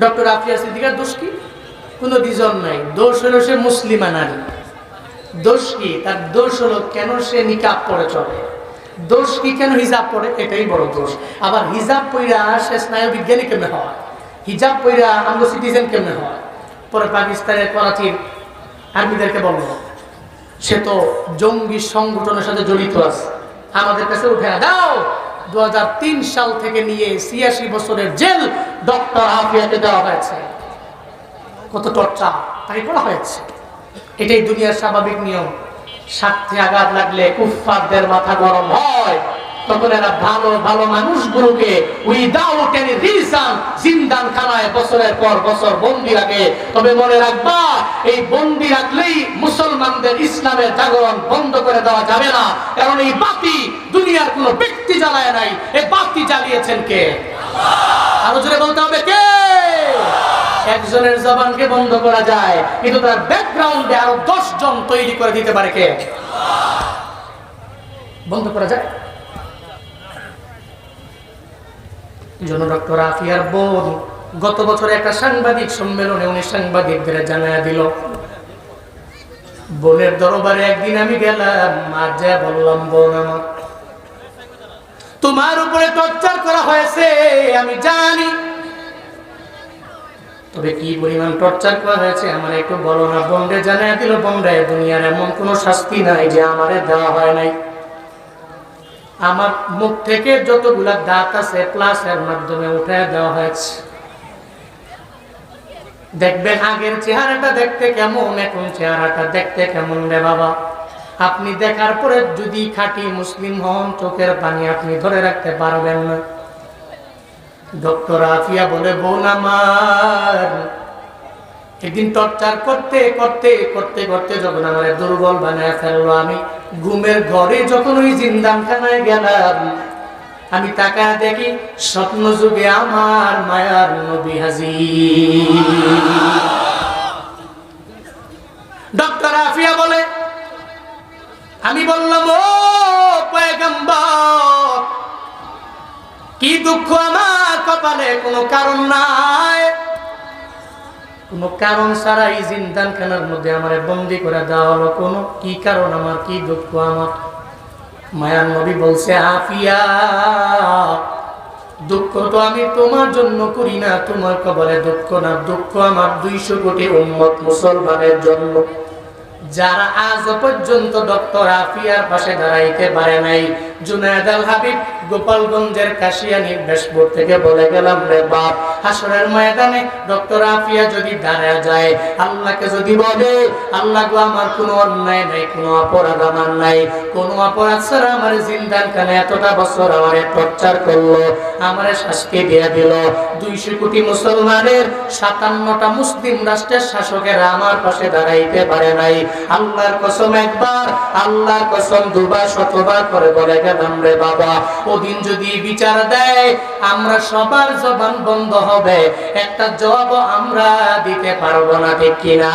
ডক্টর আফিয়া সিদ্দিকার দোষ কি? কোনো রিজন নাই। দোষ হলো সে মুসলিমা নারী। দোষ কি? তার দোষ হলো কেন সে নিকাব পরে চলে। দোষ কি? কেন হিজাব পরে, এটাই বড় দোষ। আবার হিজাব পইরা সে স্নায়ু বিজ্ঞানী কেমনে হয়, হিজাব পইরা আমরা সিটিজেন কেমনে হয়। পরে পাকিস্তানের করাচির আর্মিদেরকে বলল সে তো জঙ্গি সংগঠনের সাথে জড়িত আছে, আমাদের কাছে উঠে দাও। 2003 সাল থেকে নিয়ে 86 বছরের জেল ডক্টর আফিয়াকে দেওয়া হয়েছে। কত টর্চার তাকে করা হয়েছে। এটাই দুনিয়ার স্বাভাবিক নিয়ম। স্বার্থে আঘাত লাগলে কুফফারদের মাথা গরম হয়, তখন এরা ভালো ভালো মানুষগুলোকে উইদাউট এনি রিজন জিন্দান খানায় বছরের পর বছর বন্দী রাখে। তবে মনে রাখবা, এই বন্দী রাখলেই মুসলমানদের ইসলামের জাগরণ বন্ধ করে দেওয়া যাবে না। কারণ এই বাতি দুনিয়ার কোনো ব্যক্তি জ্বালায় নাই, এই বাতি জ্বালিয়েছেন কে? আরো জোরে বলতে হবে কে? একজনের জবানকে বন্ধ করা যায়, কিন্তু তার ব্যাকগ্রাউন্ডে আরো 10 জন তৈরি করে দিতে পারে কে? বন্ধ করা যায়। জন্য ডক্টর আফিয়ার বোন গত বছর একটা সাংবাদিক সম্মেলনে উনি সাংবাদিকদের জানায়া দিল, বোনের দরবারে একদিন আমি গেলাম, আর যা বললাম, বোন আমার তোমার উপরে টর্চার করা হয়েছে আমি জানি, তবে কি পরিমাণ টর্চার করা হয়েছে আমার একটু বলো না। বোনরে জানায়া দিল, বোনরা দুনিয়ার এমন কোন শাস্তি নাই যে আমারে দেওয়া হয় নাই। আমার মুখ থেকে যতগুলা দাঁত আছে প্লাসের মাধ্যমে উঠে দেওয়া হয়েছে। দেখবেন আগের চেহারাটা দেখতে কেমন, এখন চেহারাটা দেখতে কেমন রে বাবা। আপনি দেখার পরে যদি খাঁটি মুসলিম হন, চোখের পানি আপনি ধরে রাখতে পারবেন না। ডক্টর আফিয়া বলে, বোন আমার একদিন টর্চার করতে করতে করতে করতে যখন আমার দুর্বল বানায় ফেললো, আমি ঘুমের ঘরে যখন ওই জিন্দানখানায় গেলাম, আমি তাকায় দেখি স্বপ্ন যুগে আমার মায়ার নবী হাজির। ডক্টর আফিয়া বলে, আমি বললাম, ও পয়গম্বর, কি দুঃখ আমার কপালে, কোনো কারণ নাই, কোনো কারণ ছাড়া এই জিন্দানখানার মধ্যে আমার বন্দী করে দেওয়া হলো, কোনো কি কারণ আমার, কি দুঃখ আমার? মায়ার নবী বলছে, আফিয়া, দুঃখ তো আমি তোমার জন্য করি না, তোমার কপালে দুঃখ না, দুঃখ আমার 200 কোটি উম্মত মুসলমানের জন্য, যারা আজ পর্যন্ত ডক্টর আফিয়ার পাশে দাঁড়াইতে পারে নাই। জুনায়েদ আল হাবিব গোপালগঞ্জের কাশিয়ানীর বেশপুর থেকে বলে গেলাম, রে বাপ, হাসরের ময়দানে ডক্টর আফিয়া যদি দাঁড়ায় যায়, আল্লাহকে যদি বলে, আল্লাহ গো আমার কোনো অন্যায় নাই, কোনো অপরাধ আমার নাই, কোনো অপরাধ ছাড়া আমার জিন্দানখানে এতটা বছর আমারে টর্চার করলো, আমারে শাস্তি দিয়ে দিল, 200 কোটি মুসলমানের 57টা মুসলিম রাষ্ট্রের শাসকেরা আমার পাশে দাঁড়াইতে পারে নাই। আল্লাহর কসম একবার, আল্লাহর কসম দুবার, শতবার করে বলে গেলাম, রে বাবা, ওদিন যদি বিচার দেয়, আমরা সবার জবান বন্ধ হবে, একটা জবাব আমরা দিতে পারবো না, ঠিক কিনা?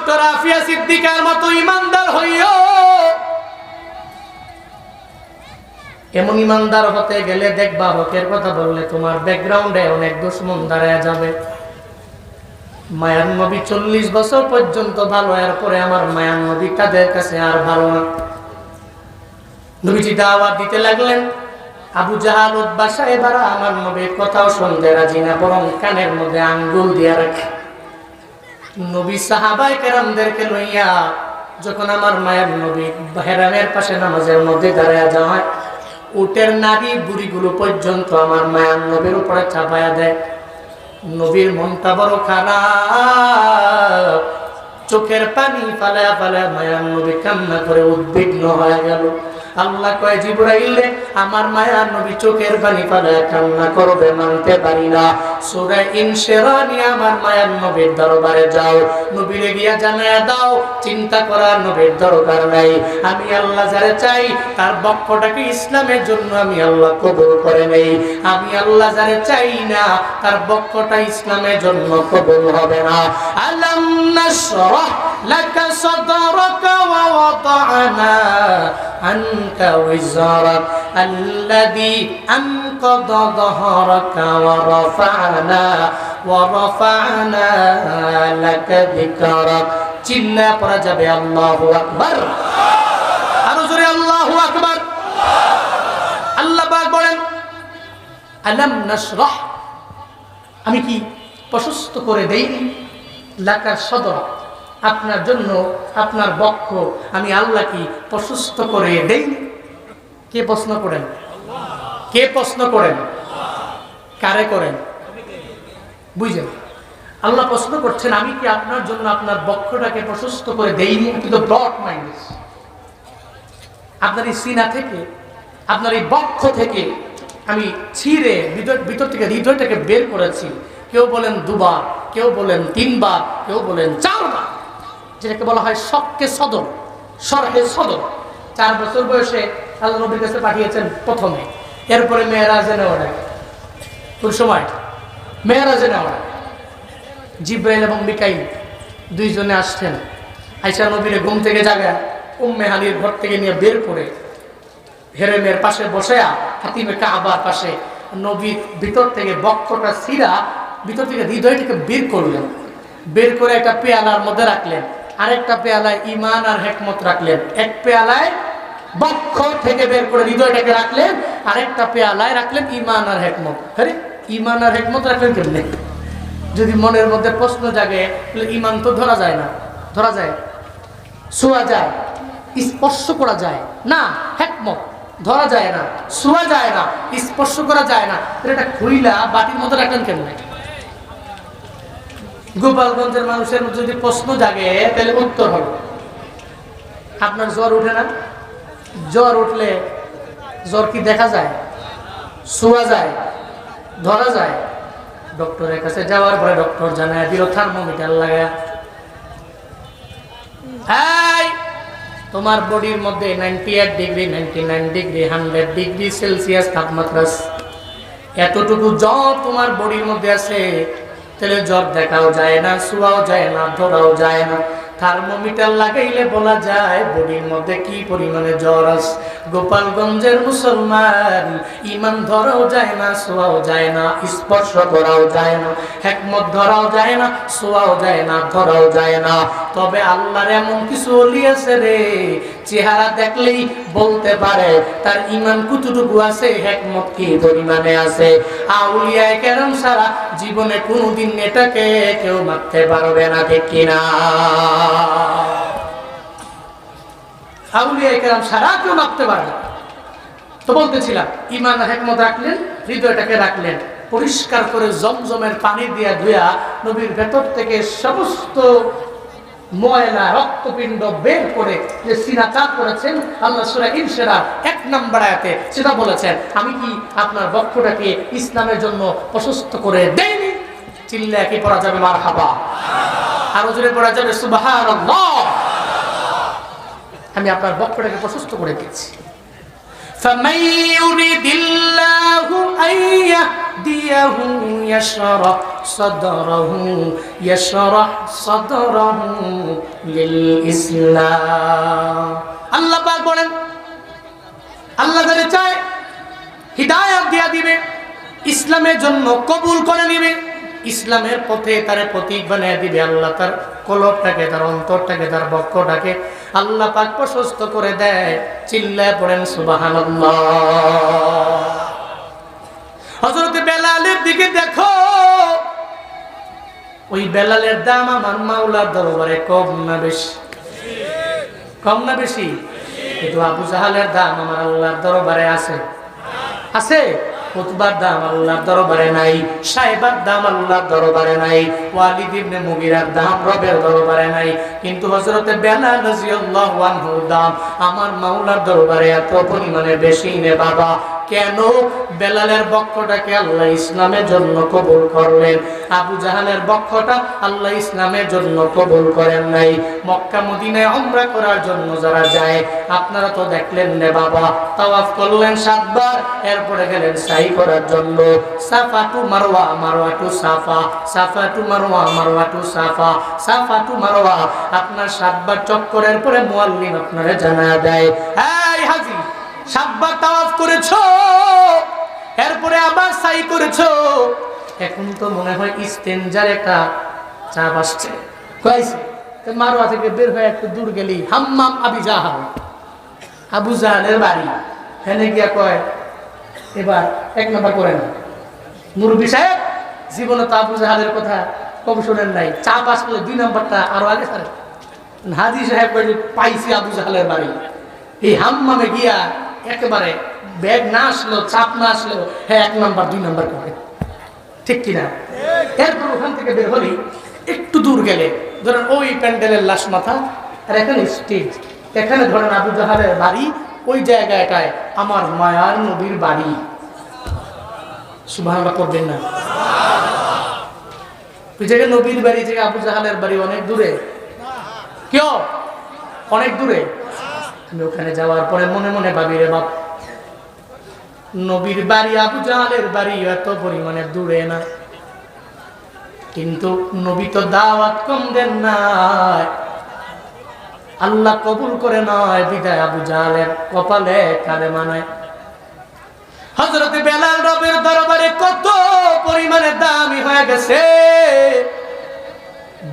ডক্টর আফিয়া সিদ্দিকার মতো ইমানদার হইও। এমন ইমানদার হতে গেলে দেখবা হকের কথা বললে তোমার ব্যাকগ্রাউন্ডে অনেক দুশমন দাঁড়ায় যাবে। মায়ার নবী 40 বছর পর্যন্ত ভালো, এরপরে আমার মায়ার নবী তাদের কাছে আর ভালো না। নবীজি দাওয়াত দিতে লাগলেন, আবু জাহাল উতবা সাহেবরা আমার নবীর কথাও শুনতে রাজি না, বরং কানের মধ্যে আঙ্গুল দিয়ে রাখে। নবী সাহাবায়ে কেরামদেরকে লইয়া যখন আমার মায়ের নবী হেরামের পাশে নামাজের মধ্যে দাঁড়ায় যায়, উটের নারী বুড়িগুলো পর্যন্ত আমার মায়ের নবীর উপরে চাপায়া দেয়। নবীর মনটা বড় খারাপ, চোখের পানি ফালায়া ফালায়া মায়ের নবী কান্না করে উদ্বিগ্ন হয়ে গেল। আল্লাহ কয়, জিবরাইল রে, আমার মায়ার নবী চোখের পানি ফালায়া কান্না করবে, মানতে পারি না। সূরা ইনশিরাহ নিয়ে আমার মায়ার নবীর দরবারে যাও, নবীরে গিয়া জানায়া দাও, চিন্তা করার নবীর দরকার নাই। আমি আল্লাহ যারে চাই তার বক্ষটাকে ইসলামের জন্য আমি আল্লাহ কবুল করে নেই। আমি আল্লাহ যারে চাই না তার বক্ষটা ইসলামের জন্য কবুল হবে না। আলাম নাশরাহ লাকা সাদরাকা ওয়া ওয়াদা'না আনকা ওয়িজরাক আল্লাযী আনকাযা যাহরাকা ওয়া রাফা'না লাকা যিকরাক। চিল্লা পড়া যাবে আল্লাহু আকবার, আরো জোরে আল্লাহু আকবার। আল্লাহ পাক বলেন, আলাম নাশরাহ, আমি কি প্রশস্ত করে দেইনি, লাকা সাদরাক, আপনার জন্য আপনার বক্ষ আমি আল্লাহ কি প্রশস্ত করে দেইনি? কে প্রশ্ন করেন? কে প্রশ্ন করেন? কারে করেন? বুঝলেন? আল্লাহ প্রশ্ন করছেন, আমি কি আপনার জন্য আপনার বক্ষটাকে প্রশস্ত করে দেইনি? কিন্তু ব্রড মাইন্ড, আপনার এই সিনা থেকে, আপনার এই বক্ষ থেকে আমি ছিঁড়ে ভিতর থেকে হৃদয়টাকে বের করেছি। কেউ বলেন 2 বার, কেউ বলেন 3 বার, কেউ বলেন 4 বার, যেটাকে বলা হয় শক্কে সদর, শরহে সদর। 4 বছর বয়সে আল্লাহ নবীর কাছে পাঠিয়েছেন প্রথমে, এরপরে মেরাজে নেওয়া হয়। কোন সময়? মেরাজে নেওয়া হয়। জিব্রাইল এবং মিকাইল দুইজনে আসছেন, আয়েশা নবীর ঘুম থেকে জাগায় উম্মে হানির ঘর থেকে নিয়ে বের করে হেরেমের পাশে বসায়া হাতিমে কাবার পাশে নবীর ভিতর থেকে বক্ষটা ছিঁড়া ভিতর থেকে হৃদয়টাকে বের করলেন। বের করে একটা পেয়ালার মধ্যে রাখলেন, আরেকটা পেয়ালায় ঈমান আর হিকমত রাখলেন। এক পেয়ালায় বক্ষ থেকে বের করে হৃদয়টাকে রাখলেন, আরেকটা পেয়ালায় রাখলেন ঈমান আর হিকমত। আরে ঈমান আর হিকমত রাখলেন কেমনে? যদি মনের মধ্যে প্রশ্ন জাগে, তাহলে ঈমান তো ধরা যায় না। ধরা যায়? ছোঁয়া যায়, স্পর্শ করা যায় না। হিকমত ধরা যায় না, ছোঁয়া যায় না, স্পর্শ করা যায় না। এটা খুইলা বাটির মধ্যে রাখলেন কেমনে? গোপালগঞ্জের মানুষের মধ্যে যদি প্রশ্ন জাগে, তাহলে উত্তর হবে, আপনার জ্বর উঠে না? জ্বর উঠলে জ্বর কি দেখা যায়? ছোঁয়া যায়? ধরা যায়? ডক্টরের কাছে যাওয়ার পরে ডক্টর জানায় দিল থার্মোমিটার লাগায়, এই তোমার বডির মধ্যে 98 ডিগ্রি, 99 ডিগ্রি, 100 ডিগ্রি সেলসিয়াস তাপমাত্রা, এতটুকু জ্বর তোমার বডির মধ্যে আছে। তাহলে জ্বর দেখাও যায় না, ছোঁয়াও যায় না, ধরাও যায় না। থার্মোমিটার লাগাইলে বলা যায় বডির মধ্যে কি পরিমাণে জ্বর আছে। গোপালগঞ্জের মুসলমান ঈমান ধরাও যায় না, ছোঁয়াও যায় না, স্পর্শ করাও যায় না, হিকমত ধরাও যায় না, ছোঁয়াও যায় না, ধরাও যায় না। তবে আল্লাহর এমন কিছু ওলি আছে রে, চেহারা দেখলেই বলতে পারে তার ঈমান কতটুকু আছে, হিকমত কি পরিমাণে আছে। আউলিয়ায়ে কেরাম সারা জীবনে কোনোদিন এটাকে কেউ মাপতে পারবে না, ঠিক কিনা? আউলিয়ায়ে কেরাম সারা কেউ মাপতে পারবে না। তো বলতেছিলাম, ঈমান আর হিকমত রাখলেন, হৃদয়টাকে রাখলেন পরিষ্কার করে জমজমের পানি দিয়া ধুয়া নবীর ভেতর থেকে সমস্ত ময়লা রক্তপিণ্ড বের করে যে সিনা চাঁদ করেছেন। আল্লাহ সূরা ইনশিরাহ 1 নম্বর আয়াতে সেটা বলেছেন, আমি কি আপনার বক্ষটাকে ইসলামের জন্য প্রশস্ত করে দেইনি? চিল্লায় কি পড়া যাবে মারহাবা? আরো জোরে পড়া যাবে সুবহানাল্লাহ। আমি আপনার বক্ষটাকে প্রশস্ত করে দিয়েছি। ফামান ইউরিদিল্লাহু আন ইয়াহদিয়াহু ইয়াশরাহ সাদরাহু লিল ইসলাম। আল্লাহ পাক বলেন, আল্লাহ যারে চায় হিদায়াত দিয়া দিবে, ইসলামের জন্য কবুল করে নিবে, ইসলামের পথে তারে প্রতীক বানিয়ে দিবে। আল্লাহ তার কলবটাকে, তার অন্তরটাকে, তার বক্ষটাকে আল্লাহ পাক প্রশস্ত করে দেয়। চিল্লায় পড়েন সুবহানাল্লাহ। হযরত বেলালের দিকে দেখো, ওই বেলালের দাম আমার মাওলার দরবারে কম না বেশি? কম না বেশি? কিন্তু আবু জাহালের দাম আমার আল্লাহর দরবারে আছে, আছে। উতবার দাম আল্লাহর দরবারে নাই, সাইবার দাম আল্লাহর দরবারে নাই, ওয়ালিদ ইবনে মুগিরার দাম রবের দরবারে নাই। কিন্তু হযরত বেলাল রাদিয়াল্লাহু আনহুর দাম আমার মাওলার দরবারে এত পরিমাণে বেশি নে বাবা। কেন? বেলালের বক্ষটাকে আল্লাহ ইসলামের জন্য কবুল করলেন, আবু জাহালের বক্ষটা আল্লাহ ইসলামের জন্য কবুল করেন নাই। মক্কা মদিনায় উমরা করার জন্য যারা যায়, আপনারা তো দেখলেন রে বাবা, তাওয়াফ করলেন 7 বার, এরপরে গেলেন সাই করার জন্য। সাফা টু মারওয়া, মারওয়া টু সাফা, সাফা টু মারওয়া, মারওয়া টু সাফা, সাফা টু মারওয়া। আপনার 7 বার চক্করের পরে মুআল্লিম আপনারে জানায়া দেয়, এই হাজী 7 বার তাওয়াফ করেছো, এরপরে আবার সাই করেছো, এখন তো মনে হয় ইস্তেনজার একটা চাপ আসছে। কইছে মারওয়া থেকে বের হয়ে একটু দূর গেলি হাম্মাম আবি জাহাল, আবু জাহালের বাড়ি, হেনে গিয়া কয় এবার 1 নাম্বার করেন। মুরব্বী সাহেব জীবনে তো আবু জাহালের কথা কম শোনেন নাই, চাপ আসলে 2 নাম্বারটা আরো আগে ছাড়ে। হাজী সাহেব পাইছি আবু জাহালের বাড়ি, এই হাম্মামে গিয়া একেবারে ব্যাগ না আসলো, চাপ না আসলো, হ্যাঁ 1 নাম্বার 2 নাম্বার করে, ঠিক কিনা? এরপর ওখান থেকে বের হলি একটু দূর গেলে ধরেন ওই প্যান্ডেলের লাশ মাথা, আর এখানে স্টেজ, এখানে ধরেন আবু জাহালের বাড়ি, ওই জায়গাটায় আমার মায়ার নবীর বাড়ি। সুবহানাল্লাহ করবেন না? ওই জায়গায় নবীর বাড়ি থেকে আবু জাহালের বাড়ি অনেক দূরে, কেউ অনেক দূরে। আমি ওখানে যাওয়ার পরে মনে মনে ভাবি, রে বাপ, নবীর বাড়ি আবু জাহালের বাড়ি এত পরিমাণে দূরে না, কিন্তু নবী তো দাওয়াত কম দেন না, আল্লাহ কবুল করে নয়, বিদায় আবু জাহালের কপালে কালেমা নাই। হযরত বেলাল রবের দরবারে কত পরিমাণে দামি হয়ে গেছে,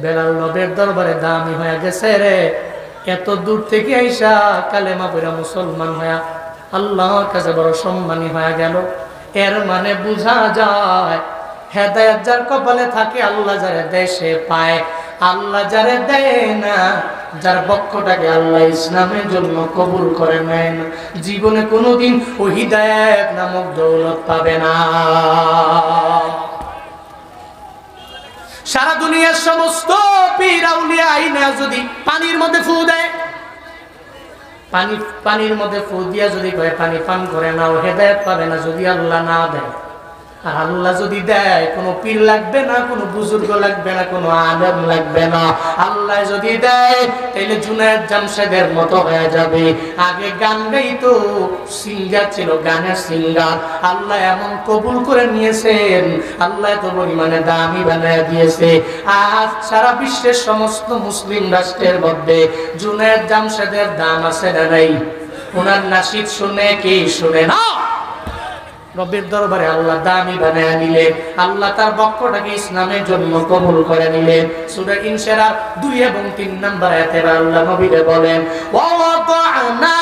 বেলাল রবের দরবারে দামি হয়ে গেছে রে। এত দূর থেকে আইসা কালেমা পড়া মুসলমান হয়া আল্লাহর কাছে বড় সম্মানী হয়ে গেল। এর মানে বোঝা যায় হেদায়েত যার কপালে থাকে আল্লাহ যারে দেয় সে পায়, আল্লাহ যারে দেয় না, যার বক্ষটাকে আল্লাহ ইসলামের জন্য কবুল করে নেন, জীবনে কোনোদিন ওই হিদায়াত নামক দৌলত পাবে না। সারা দুনিয়ার সমস্ত পীর আউলিয়া আইনা যদি পানির মধ্যে ফু দেয়, পানির মধ্যে ফু দিয়া যদি কয় পানি পান করে নাও, হেদায়েত পাবে না যদি আল্লাহ না দেয়। আর আল্লাহ যদি দেয়, কোনো পীর লাগবে না, কোনো বুজুর্গ লাগবে না, কোনো আলেম লাগবে না। আল্লাহ যদি দেয় তাহলে জুনায়েদ জামশেদের মতো হয়ে যাবে। আগে গান গাইতো, সিঙ্গার ছিল, গানের সিঙ্গার। আল্লাহ এমন কবুল করে নিয়েছেন, আল্লাহ এত পরিমাণে দামি বানিয়ে দিয়েছে। আজ সারা বিশ্বের সমস্ত মুসলিম রাষ্ট্রের মধ্যে জুনায়েদ জামশেদের দাম আছে না নাই? ওনার নাশিদ শুনে কি শুনে না? রবের দরবারে আল্লাহ দামি বানায় নিলেন, আল্লাহ তার বক্ষটাকে ইসলামের জন্য কবুল করে নিলেন। সূরা ইনশিরাহ 2 এবং 3 নম্বর আয়াতে আল্লাহ নবীকে বলেন, ওয়া ওয়াদানা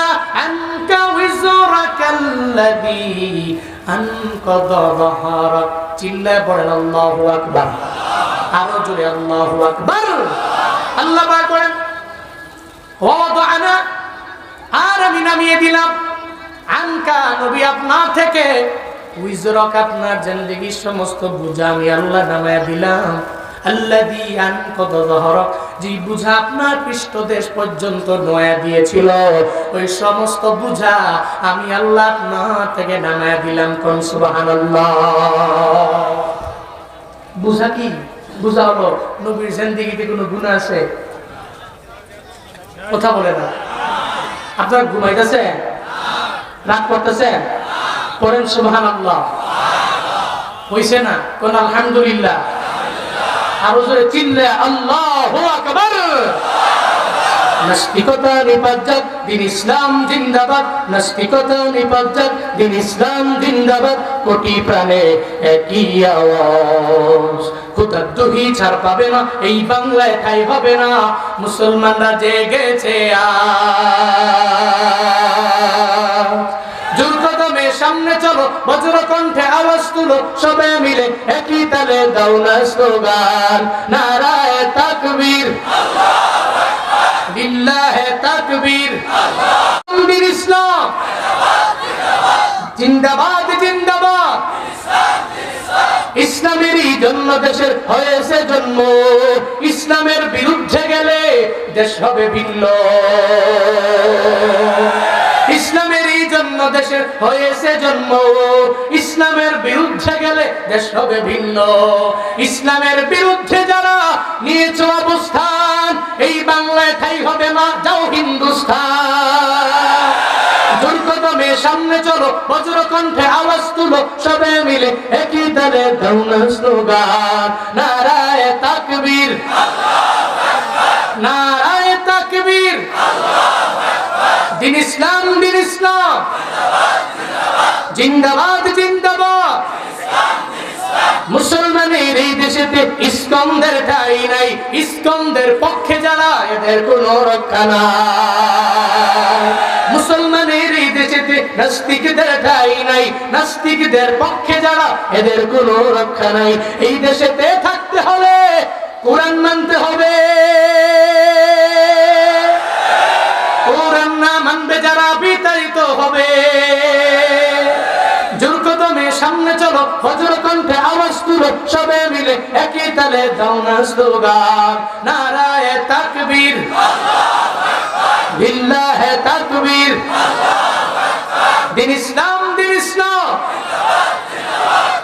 আনকা উযরাকাল্লাযী আনকাযা যাহরাক। চিল্লায় পড়েন আল্লাহু আকবার, আরো জোরে আল্লাহু আকবার। আল্লাহ পাক বলেন, ওয়া ওয়াদানা, আর আমি নামিয়ে দিলাম, আনকা নবী আপনার থেকে, উইজরক আপনার জিন্দেগীর সমস্ত বোঝা আমি আল্লাহ নামায়া দিলাম। আল্লাযী আনকাযা যাহরাক, যে বোঝা আপনার পৃষ্ঠদেশ পর্যন্ত নয়া দিয়েছিল, ওই সমস্ত বোঝা আমি আল্লাহ আপনার থেকে নামায়া দিলাম। কোন সুবহানাল্লাহ। বোঝা কি? বোঝা হলো নবীর জিন্দেগীতে কোনো গুনাহ আছে? কথা বলে না। আপনারা ঘুমাইতেছেন, রাত করতেছেন, করেন সুবহানাল্লাহ। হইছে না? কোন আলহামদুলিল্লাহ। আরো জোরে চিল্লে আল্লাহু আকবার। নাস্তিকতা নিপাজ্জাত, দিন ইসলাম জিন্দাবাদ। নাস্তিকতা নিপাজ্জাত, দিন ইসলাম জিন্দাবাদ। কোটি প্রাণে একই আওয়াজ, খোদার দহি ছাড় পাবে না, এই বাংলায় ঠাই হবে না। মুসলমানরা জেগেছে আজ। জোর কদমে সামনে চলো, বজ্র কণ্ঠে আওয়াজ তুলো, সবে মিলে একই তালে দাও না স্লোগান, নারায়ে তাকবীর, লিল্লাহে তাকবীর, দিন ইসলাম জিন্দাবাদ জিন্দাবাদ। ইসলামেরই জন্য দেশের হয়েছে জন্ম, ইসলামের বিরুদ্ধে গেলে দেশ হবে ভিন্ন। ইসলামেরই জন্য দেশের হয়েছে জন্ম, ইসলামের বিরুদ্ধে গেলে দেশ হবে ভিন্ন। ইসলামের বিরুদ্ধে যারা নিয়েছে অবস্থান, এই বাংলায় ঠাই হবে না, যাও হিন্দুস্তান। জোর কদমে সামনে চলো, বজ্র কণ্ঠে আওয়াজ তুলো, সবে মিলে একই তালে দাও না স্লোগান, নারায়ে তাকবীর, নারায়ে তাকবীর। দিন ইসলাম, দিন ইসলাম জিন্দাবাদ জিন্দাবাদ। মুসলমানের এই দেশেতে ইস্কন্দের ঠাই নাই, ইস্কন্দের পক্ষে যারা এদের কোনো রক্ষা নাই। মুসলমানের এই দেশেতে নাস্তিকদের ঠাই নাই, নাস্তিকদের পক্ষে যারা এদের কোনো রক্ষা নাই। এই দেশেতে থাকতে হলে কোরআন মানতে হবে, কোরআন না মানবে যারা বিতাড়িত হবে। জোর কদমে সামনে চলো, বজ্র কণ্ঠে আওয়াজ তুলো, সবে মিলে একই তালে দাও না স্লোগান, নারায়ে তাকবীর, লিল্লাহে তাকবীর। দিন ইসলাম, দিন ইসলাম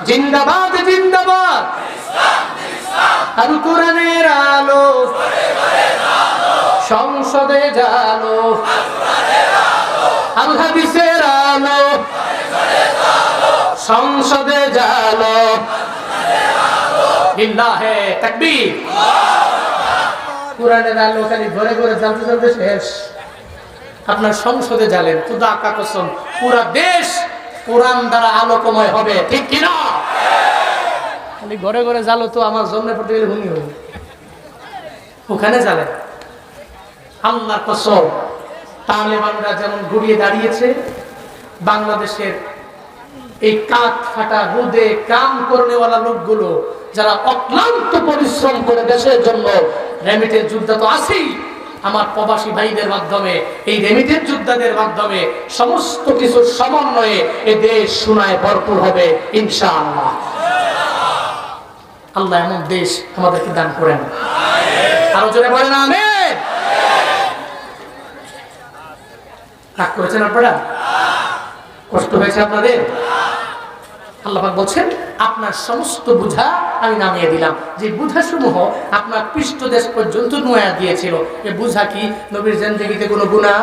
জিন্দাবাদ জিন্দাবাদ। আর কোরআনের আলো সংসদে জালো, আল হাদিসের আলো সংসদে জালো, লিল্লাহে তাকবীর। কোরআনের আলো খালি ঘরে ঘরে জ্বলতে জ্বলতে শেষ। আপনার সংসদে জ্বালেন, খুদা কা কসম পুরা দেশ কোরআন দ্বারা আলোকময় হবে, ঠিক কিনা? খালি ঘরে ঘরে জ্বালো তো আমার জন্য পড়তে গেলে ভূমি হবে, ওখানে জ্বালেন। আল্লাহর কসম, তালেবানরা যেমন ঘুরিয়ে দাঁড়িয়েছে, বাংলাদেশের এই কাঠ ফাটা রোদে কাম করেওয়ালা লোকগুলো যারা অক্লান্ত পরিশ্রম করে দেশের জন্য, রেমিটেন্স যোদ্ধা তো আছেই, আমার প্রবাসী ভাইদের মাধ্যমে, এই রেমিটেন্স যোদ্ধাদের মাধ্যমে সমস্ত কিছুর সমন্বয়ে এ দেশ সোনায় ভরপুর হবে ইনশাআল্লাহ। আল্লাহ এমন দেশ আমাদেরকে দান করেন, আরো জোরে বলেন আমিন। রাগ করেছেন আপনারা? কষ্ট হয়েছে আপনাদের? আল্লাহ পাক বলছেন, আপনার সমস্ত বোঝা আমি নামিয়ে দিলাম। যে বোঝাসমূহ আপনার পৃষ্ঠদেশ পর্যন্ত নোয়া দিয়েছিল, এ বোঝা কি নবীর জিন্দেগিতে কোনো গুনাহ?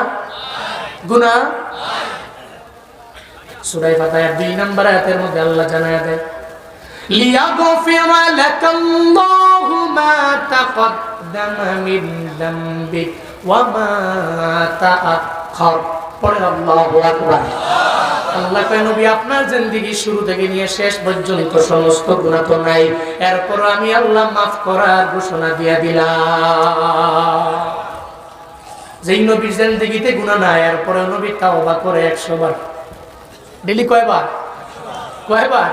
গুনাহ? সূরা ফাতিহার 2 নম্বর আয়াতের মধ্যে আল্লাহ জানায়া দেয়, লিয়াগফিরা লাকাল্লাহু মা তাকদ্দামা মিন যামবিক ওয়া মা তাআখার। পড়েন আল্লাহু আকবার। আল্লাহ কয়, নবী আপনার জিন্দেগি শুরু থেকে নিয়ে শেষ পর্যন্ত সমস্ত গুনাহ তো নাই, এরপর আমি আল্লাহ মাফ করার ঘোষণা দিয়ে দিলাম। যেই নবীর জিন্দেগিতে গুনাহ নাই, এরপর নবী তাওবা করে 100 বার। ডেইলি কয়বার? কয়বার?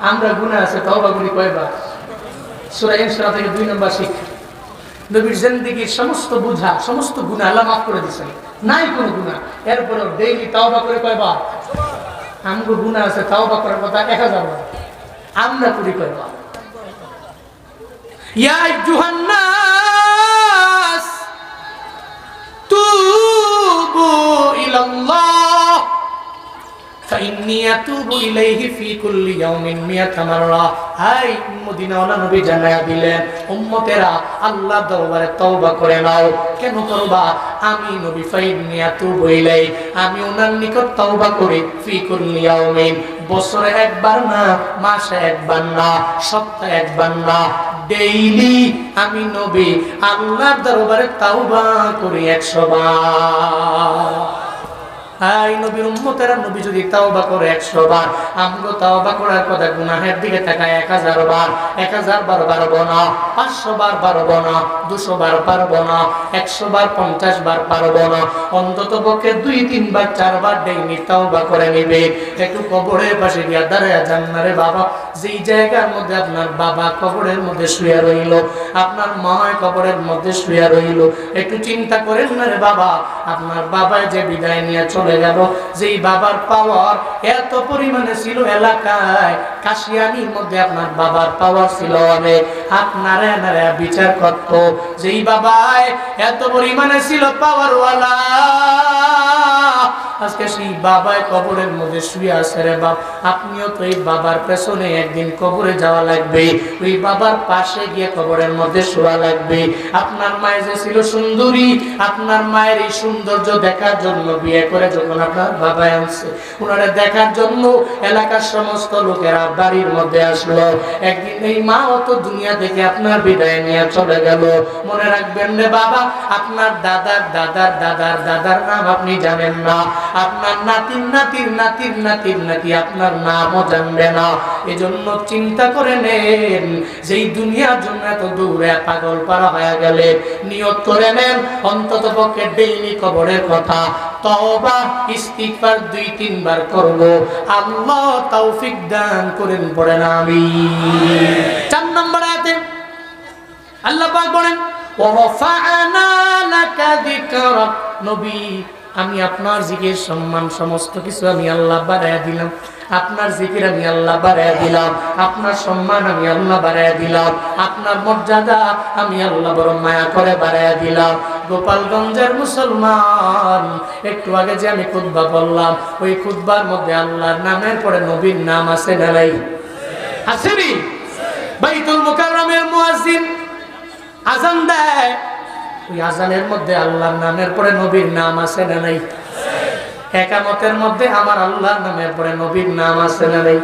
আমরা গুনাহ আছে, তাওবা করি কয়বার? সূরা ইনশিরাহ থেকে 2 নম্বর শিক্ষা। নবীর জিন্দেগির সমস্ত বোঝা, সমস্ত গুনাহ আল্লাহ মাফ করে দিয়েছেন, নাই কোনো গুনাহ, এরপর ডেইলি তাওবা করে কয়বার? আমগো গুনাহ আছে, তাওবা করার কথা 1000 বার, আমরা করি কয়বার? ইয়া আইয়ুহান নাস তুবু ইলাল্লাহ ফাইন ইন্নী আতুবু ইলাইহি ফি কুল্লি ইয়াউমিন মিয়াতা মাররা। হাই মদিনাওয়ালা নবী জানায়া দিলেন, উম্মতেরা আল্লাহর দরবারে তওবা করে নাও। কেন করবা? আমি নবী ফাইন্নী আতুবু ইলাই, আমি ওনার নিকট তওবা করি ফি কুল্লি ইয়াউমিন, বছরে একবার না, মাসে একবার না, সপ্তাহে একবার না, ডেইলি আমি নবী আল্লাহর দরবারে তাওবা করি 100 বার। এই নবীর উম্মতেরা নবী যদি তাওবা করে 100 বার, আমগো তাওবা করার কথা গুনাহের দিকে তাকায় 1000 বার, 1000 বার পারবো না, 500 বার পারবো না, 200 বার পারবো না, 100 বার 50 বার পারবো না, অন্তত পক্ষে 2-3 বার 4 বার ডেইলি তাওবা করে নিবে। একটু কবরের পাশে গিয়া দাঁড়ায়া যান না রে বাবা, যেই জায়গার মধ্যে আপনার বাবা কবরের মধ্যে শুয়ে রইল, আপনার মা কবরের মধ্যে শুয়ে রইল, একটু চিন্তা করেন না রে বাবা, আপনার বাবা যে বিদায় নিয়ে চলে গেল, যেই বাবার পাওয়ার এত পরিমাণে ছিল এলাকায়, কাশিয়ানির মধ্যে আপনার বাবার পাওয়ার ছিল অনেক, আপনারা এনারা বিচার করত, যেই বাবায় এত পরিমাণে ছিল পাওয়ারওয়ালা, আজকে সেই বাবায় কবরের মধ্যে শুয়ে আছে রে বাপ। আপনিও তো এই বাবার পেছনে একদিন কবরে যাওয়া লাগবে, ওই বাবার পাশে গিয়ে কবরের মধ্যে শোয়া লাগবে। আপনার মায়ের যে ছিল সুন্দরী, আপনার মায়ের এই সৌন্দর্য দেখার জন্য বিয়ে করে যখন আপনার বাবা আনছে, ওনারা দেখার জন্য এলাকার সমস্ত লোকেরা বাড়ির মধ্যে আসলো। একদিন এই মা অত দুনিয়া থেকে আপনার বিদায় নিয়ে চলে গেল। মনে রাখবেন রে বাবা, আপনার দাদার দাদার দাদার দাদার নাম আপনি জানেন না, আপনার নাতির নাতির নাতির নাতির নাতি আপনার নামও জানবে না। এজন্য চিন্তা করে নেন, যেই দুনিয়ার জন্য এত দূরে পাগল পারা হয়ে গেলে নিয়ত করে নেন অন্তত পক্ষে ডেইলি কবরের কথা তওবা ইস্তিগফার 2-3 বার করব, আল্লাহ তৌফিক দান করেন, পড়েন আমিন। 4 নম্বর আয়াতে আল্লাহ পাক বলেন, ওয়া রাফা'না লাকা যিকরাক, নবী আমি আপনার জিকির সম্মান সমস্ত কিছু আমি আল্লাহ বাড়ায়া দিলাম, আপনার জিকির আমি আল্লাহ বাড়ায়া দিলাম, আপনার সম্মান আমি আল্লাহ বাড়ায়া দিলাম, আপনার মর্যাদা আমি আল্লাহ বড় মায়া করে বাড়ায়া দিলাম। গোপালগঞ্জের মুসলমান, একটু আগে যে আমি খুতবা বললাম, ওই খুতবার মধ্যে আল্লাহর নামের পরে নবীর নাম আছে না নাই? আসেনি? বাইতুল মুকাররমের মুয়াজ্জিন আযান দেয়, ওই আযানের মধ্যে আল্লাহর নামের পরে নবীর নাম আছে না নাই? একামতের মধ্যে আমার আল্লাহর নামের পরে নবীর নাম আছে না নাই?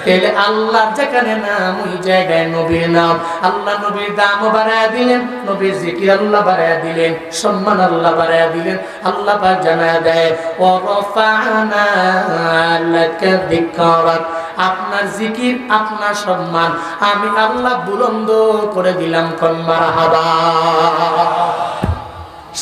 তাহলে আল্লাহর যেখানে নাম ওই জায়গায় নবীর নাম, আল্লাহ নবীর দাম বাড়ায়া দিলেন, নবীর জিকির আল্লাহ বাড়ায়া দিলেন, সম্মান আল্লাহ বাড়ায়া দিলেন। আল্লাহ পাক জানায়া দেয়, ওয়া রাফা'না লাকা যিকরাক, আপনার জিকির আপনার সম্মান আমি আল্লাহ বুলন্দ করে দিলাম, কোন মারহাবা।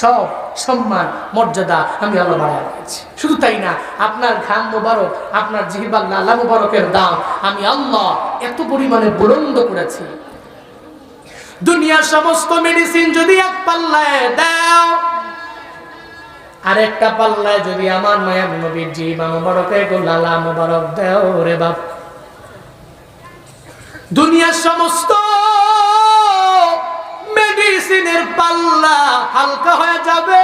সব সম্মান মর্যাদা আমি আল্লাহ বাড়ায় দিয়েছি। শুধু তাই না, আপনার ঘাম মোবারক, আপনার জিহ্বার লালা মোবারকের দাম আমি আল্লাহ এত পরিমাণে বুলন্দ করেছি। দুনিয়ার সমস্ত মেডিসিন যদি এক পাল্লায় দাও, আর একটা পাল্লায় যদি আমার মায়ের নবীর জিহ্বা মোবারকের লালা মোবারক দাও রে বাপ, দুনিয়ার সমস্ত মেডিসিনের পাল্লা হালকা হয়ে যাবে,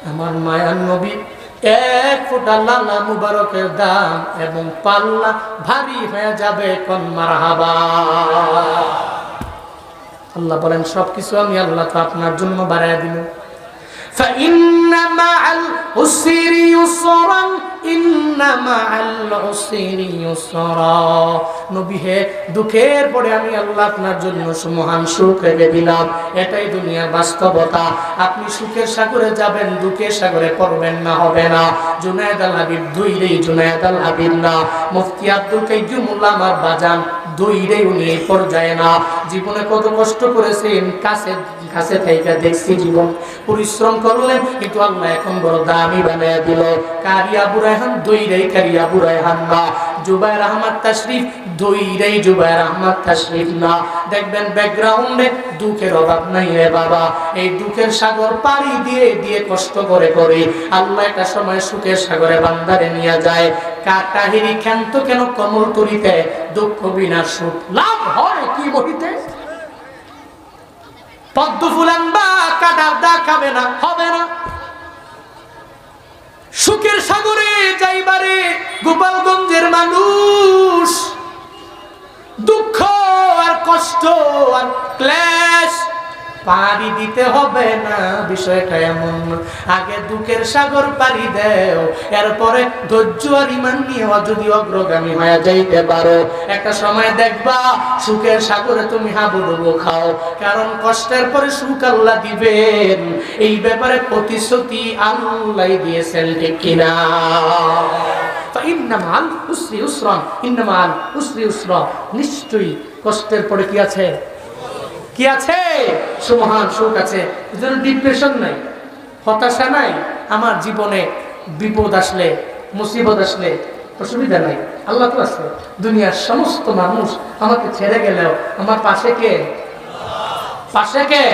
আমার মায়ার নবী 1 ফোঁটা লালা মুবারকের দাম এবং পাল্লা ভারী হয়ে যাবে, কোন মারহাবা। আল্লাহ বলেন সবকিছু আমি আল্লাহ তো আপনার জন্য বাড়ায় দিল। فإن مع العسر يسرا إن مع العسر يسرا, নবী হে দুঃখের পরে আমি আল্লাহ আপনার জন্য মহান সুখ রেখে দিলাম, এটাই দুনিয়ার বাস্তবতা। আপনি সুখের সাগরে যাবেন, দুঃখের সাগরে পড়বেন না, হবে না। জুনায়েদ আল হাবিব দুইরেই জুনায়েদ আল হাবিব না, মুফতি আব্দুল কাইয়ুমুল্লাহ আমার বাজান দুইরেই উনি এই পর্যায়ে না। জীবনে কত কষ্ট করেছেন, কাছে থেকে দেখছি, জীবন পরিশ্রম করলেন, কিন্তু আল্লাহ এখন বড় দামি বানিয়ে দিল। কারি আবু রায়হান দুইরেই কারি আবু রায়হান না, জুবায়ের আহমদ তাশরিফ দুইরেই জুবায়ের আহমদ তাশরিফ না। দেখবেন ব্যাকগ্রাউন্ডে দুঃখের অভাব নাই রে বাবা। এই দুঃখের সাগর পাড়ি দিয়ে দিয়ে কষ্ট করে করে আল্লাহ একটা সময় সুখের সাগরে বান্দারে নিয়ে যায়। কাটাহিরি ক্ষান্ত কেন কমল তরিতে, দুঃখ বিনা সুখ লাভ হয় কি বহিতে। পদ্ম ফুল আনবা কাটার দা খাবে না, হবে না। সুখের সাগরে যাইবারে গোপালগঞ্জের মানুষ দুঃখ আর কষ্ট আর ক্লেশ পাড়ি দিতে হবে না, বিষয়টা এমন। আগে দুঃখের সাগর পাড়ি দেও, এরপরে ধৈর্য আর ঈমান নিয়ে যদি অগ্রগামী হয়ে যাইতে পারো, একটা সময় দেখবা সুখের সাগরে তুমি হাবুডুবু খাও, কারণ কষ্টের পরে সুখ আল্লাহ দিবেন, এই ব্যাপারে প্রতিশ্রুতি আল্লাহ দিয়েছেন, ঠিক কিনা? ইন্নামাল উসরি ইউসরা, ইন্নামাল উসরি ইউসরা, নিশ্চয়ই কষ্টের পরে কি আছে? কি আছে? সুমহান সুখ আছে। এজন্য ডিপ্রেশন নাই, হতাশা নাই। আমার জীবনে বিপদ আসলে, মুসিবত আসলে অসুবিধা নাই, আল্লাহ তো আছে। দুনিয়ার সমস্ত মানুষ আমাকে ছেড়ে গেলেও আমার পাশে কে? পাশে কে?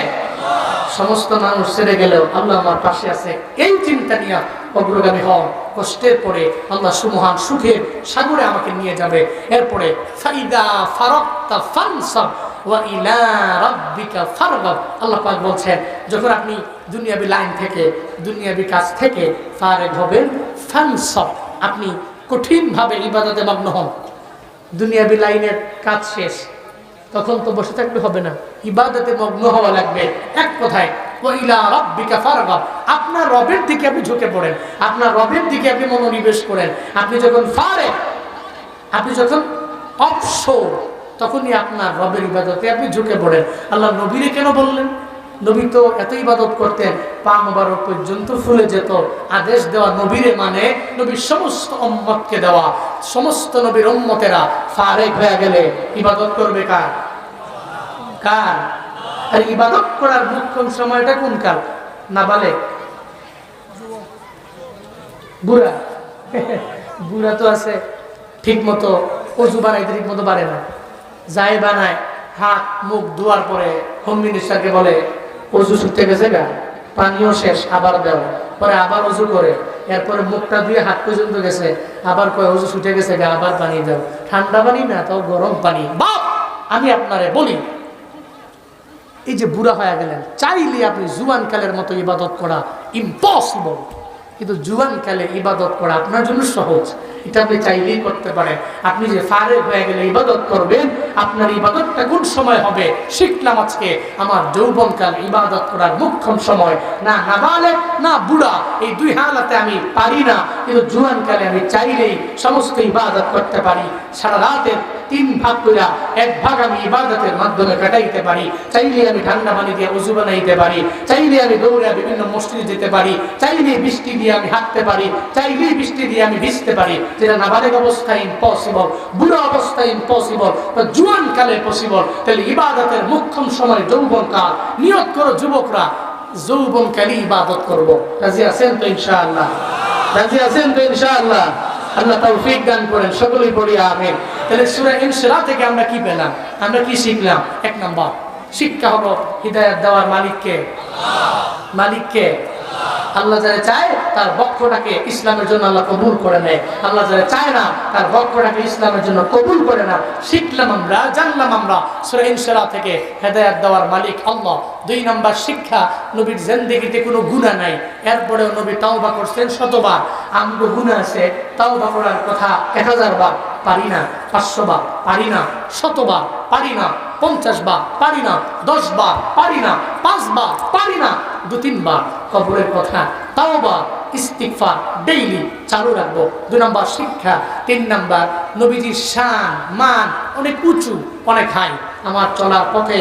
সমস্ত মানুষ ছেড়ে গেলেও আল্লাহ আমার পাশে আছে। এই চিন্তা নিয়ে অগ্রগামী হও। কষ্টের পরে আল্লাহ সুমহান সুখের সাগরে আমাকে নিয়ে যাবে। এরপরে ফাইদা ফারাগতা ফানসাব ওয়া ইলা রাব্বিকা ফারগাব। আল্লাহ পাক বলছেন, যখন আপনি দুনিয়াবি লাইন থেকে, দুনিয়াবি কাজ থেকে ফারেগ হবেন, ফানসাব, আপনি কঠিনভাবে ইবাদতে মগ্ন হন। দুনিয়াবি লাইনের কাজ শেষ, তখন তো বসে থাকলে হবে না, ইবাদতে মগ্ন হওয়া লাগবে। এক কথায় ওয়া ইলা রাব্বিকা ফারগাব, আপনার রবের দিকে আপনি ঝুঁকে পড়েন, আপনার রবের দিকে আপনি মনোনিবেশ করেন। আপনি যখন ফারেগ, আপনি যখন অবসর, তখনই আপনার রবের ইবাদতে আপনি ঝুঁকে পড়েন। আল্লাহ নবীরে কেন বললেন? নবী তো এত ইবাদত করতেন, পা মোবারক পর্যন্ত ফুলে যেত। আদেশ দেওয়া নবীরে মানে নবীর সমস্ত উম্মতকে দেওয়া। সমস্ত নবীর উম্মতেরা ফারেগ হয়ে গেলে ইবাদত করবে কার? কার? আর ইবাদত করার মুখ্য সময়টা কোন কাল? নাবালেগ, বুড়া। বুড়া তো আছে ঠিক মতো অজু বানাইতে ঠিক মতো পারে না, যাই বানায় হাত মুখ ধোয়ার পরে হোম মিনিস্টারকে বলে অজু ছুটতে গেছে গা, পানিও শেষ, আবার দেও, পরে আবার অজু করে, এরপরে মুখটা ধুয়ে হাত পর্যন্ত গেছে, আবার কয় অজু ছুটে গেছে গা, আবার পানি দাও। ঠান্ডা পানি না, তাও গরম পানি। বাপ, আমি আপনারে বলি, এই যে বুড়া হয়ে গেলেন, চাইলে আপনি জুয়ান কালের মতো ইবাদত করা ইম্পসিবল, কিন্তু জুয়ান কালে ইবাদত করা আপনার জন্য সহজ। এটা আপনি চাইলেই করতে পারেন। আপনি যে ফারেগ হয়ে গেলে ইবাদত করবেন, আপনার ইবাদতটা কোন সময় হবে শিখলাম আজকে। আমার যৌবনকাল ইবাদত করার মুখ্যম সময়। না নাবালেগ না বুড়া, এই দুই হালাতে আমি পারি না, কিন্তু জুয়ান কালে আমি চাইলেই সমস্ত ইবাদত করতে পারি। সারা রাতের 3 ভাগ করে 1 ভাগ আমি ইবাদতের মাধ্যমে কাটাইতে পারি। চাইলে আমি ঠান্ডা পানি দিয়ে ওযু বানাইতে পারি, চাইলে আমি দৌড়ে বিভিন্ন মসজিদে যেতে পারি, চাইলে বৃষ্টি দিয়ে আমি হাঁটতে পারি, চাইলে বৃষ্টি দিয়ে আমি ভিজতে পারি। যেটা নাবালেগ অবস্থায় ইম্পসিবল, বুড়া অবস্থায় ইম্পসিবল, জুয়ান কালে পসিবল। তাহলে ইবাদতের মুখ্যম সময় যৌবনকাল। নিয়ত করো যুবকরা, যৌবনকালে ইবাদত করব। রাজি আছেন তো ইনশাআল্লাহ? রাজি আছেন তো ইনশাআল্লাহ? আল্লাহ তৌফিক দান করেন, সকলেই পড়ি আমিন। তাহলে সূরা ইনশিরাহ থেকে আমরা কি পেলাম? আমরা কি শিখলাম? 1 নম্বর শিক্ষা হলো হিদায়াত দেওয়ার মালিককে। মালিককে আল্লাহ যারা চায় তার বক্ষটাকে ইসলামের জন্য আল্লাহ কবুল করে নেয়, আল্লাহ যারা চায় না তার বক্ষটাকে ইসলামের জন্য কবুল করে না। শিখলাম আমরা, জানলাম আমরা সূরা ইনশিরাহ থেকে হেদায়েত দেওয়ার মালিক আল্লাহ। 2 নম্বর শিক্ষা, নবীর জিন্দেগিতে কোনো গুনাহ নাই, এরপরেও নবী তাওবা করছেন 100 বার। আমগো গুনাহ আছে, তাওবা করার কথা 1000 বার পারি না, 500 বার পারি না, 100 বার পারি না, 50 বার পারি না, 10 বার পারি না, 5 বার পারি না, 2-3 বার কবরের কথা তাওবা ইস্তিগফার ডেইলি চালু রাখবো। 2 নম্বর শিক্ষা। 3 নম্বর, নবীজির শান মান অনেক উঁচু, অনেক হাই। আমার চলার পথে,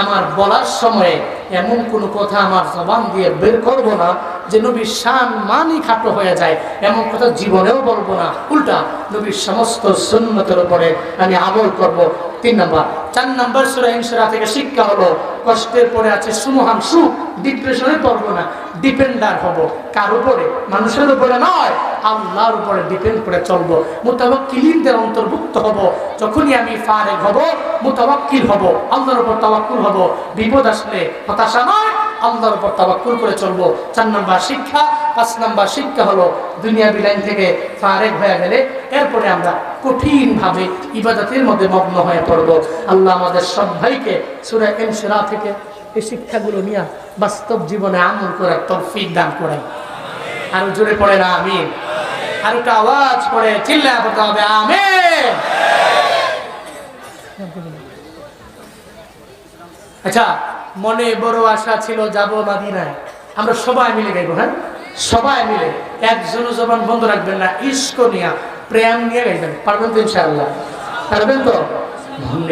আমার বলার সময়ে এমন কোনো কথা আমার জবান দিয়ে বের করব না যে নবীর শান মানই খাটো হয়ে যায়, এমন কথা জীবনেও বলবো না। উল্টা নবীর সমস্ত সুন্নতের উপরে আমি আমল করব। 3 নম্বর। 4 নম্বর সূরা ইনশিরাহ থেকে শিক্ষা হলো কষ্টের পরে আছে সুমহান সুখ। ডিপ্রেশনে পড়বো না, ডিপেন্ডার হব। কার উপরে? মানুষের উপরে নয়, আল্লাহর উপরে ডিপেন্ড করে চলবো। মুতাওয়াক্কিলিনদের অন্তর্ভুক্ত হব। যখনই আমি ফারেগ হব, মুতাওয়াক্কিল হব, আল্লাহর উপর তাওয়াক্কুল হব। বিপদ আসলে হতাশা নয়, আল্লাহর উপর তাওয়াক্কুল করে চলবো। 4 নম্বর শিক্ষা। 5 নম্বর শিক্ষা হলো দুনিয়াবি লাইন থেকে ফারেগ হয়ে গেলে এরপরে আমরা কঠিনভাবে ইবাদতের মধ্যে মগ্ন হয়ে পড়ব। আল্লাহ আমাদের সবাইকে সূরা ইনশিরাহ থেকে এই শিক্ষাগুলো নিয়ে বাস্তব জীবনে আমল করার তৌফিক দান করেন। আর জোরে পড়ে না আমিন। আর একটা আওয়াজ পড়ে চিল্লায় পড়তে হবে আমিন। আচ্ছা, মনে বড় আশা ছিল যাব মদিনায়, আমরা সবাই মিলে গাইবো। হ্যাঁ, সবাই মিলে, একজনও জবান বন্ধ রাখবেন না, ইশক নিয়া প্রেম নিয়ে গাইবেন। পারবেন তো ইনশাআল্লাহ? পারবেন তো?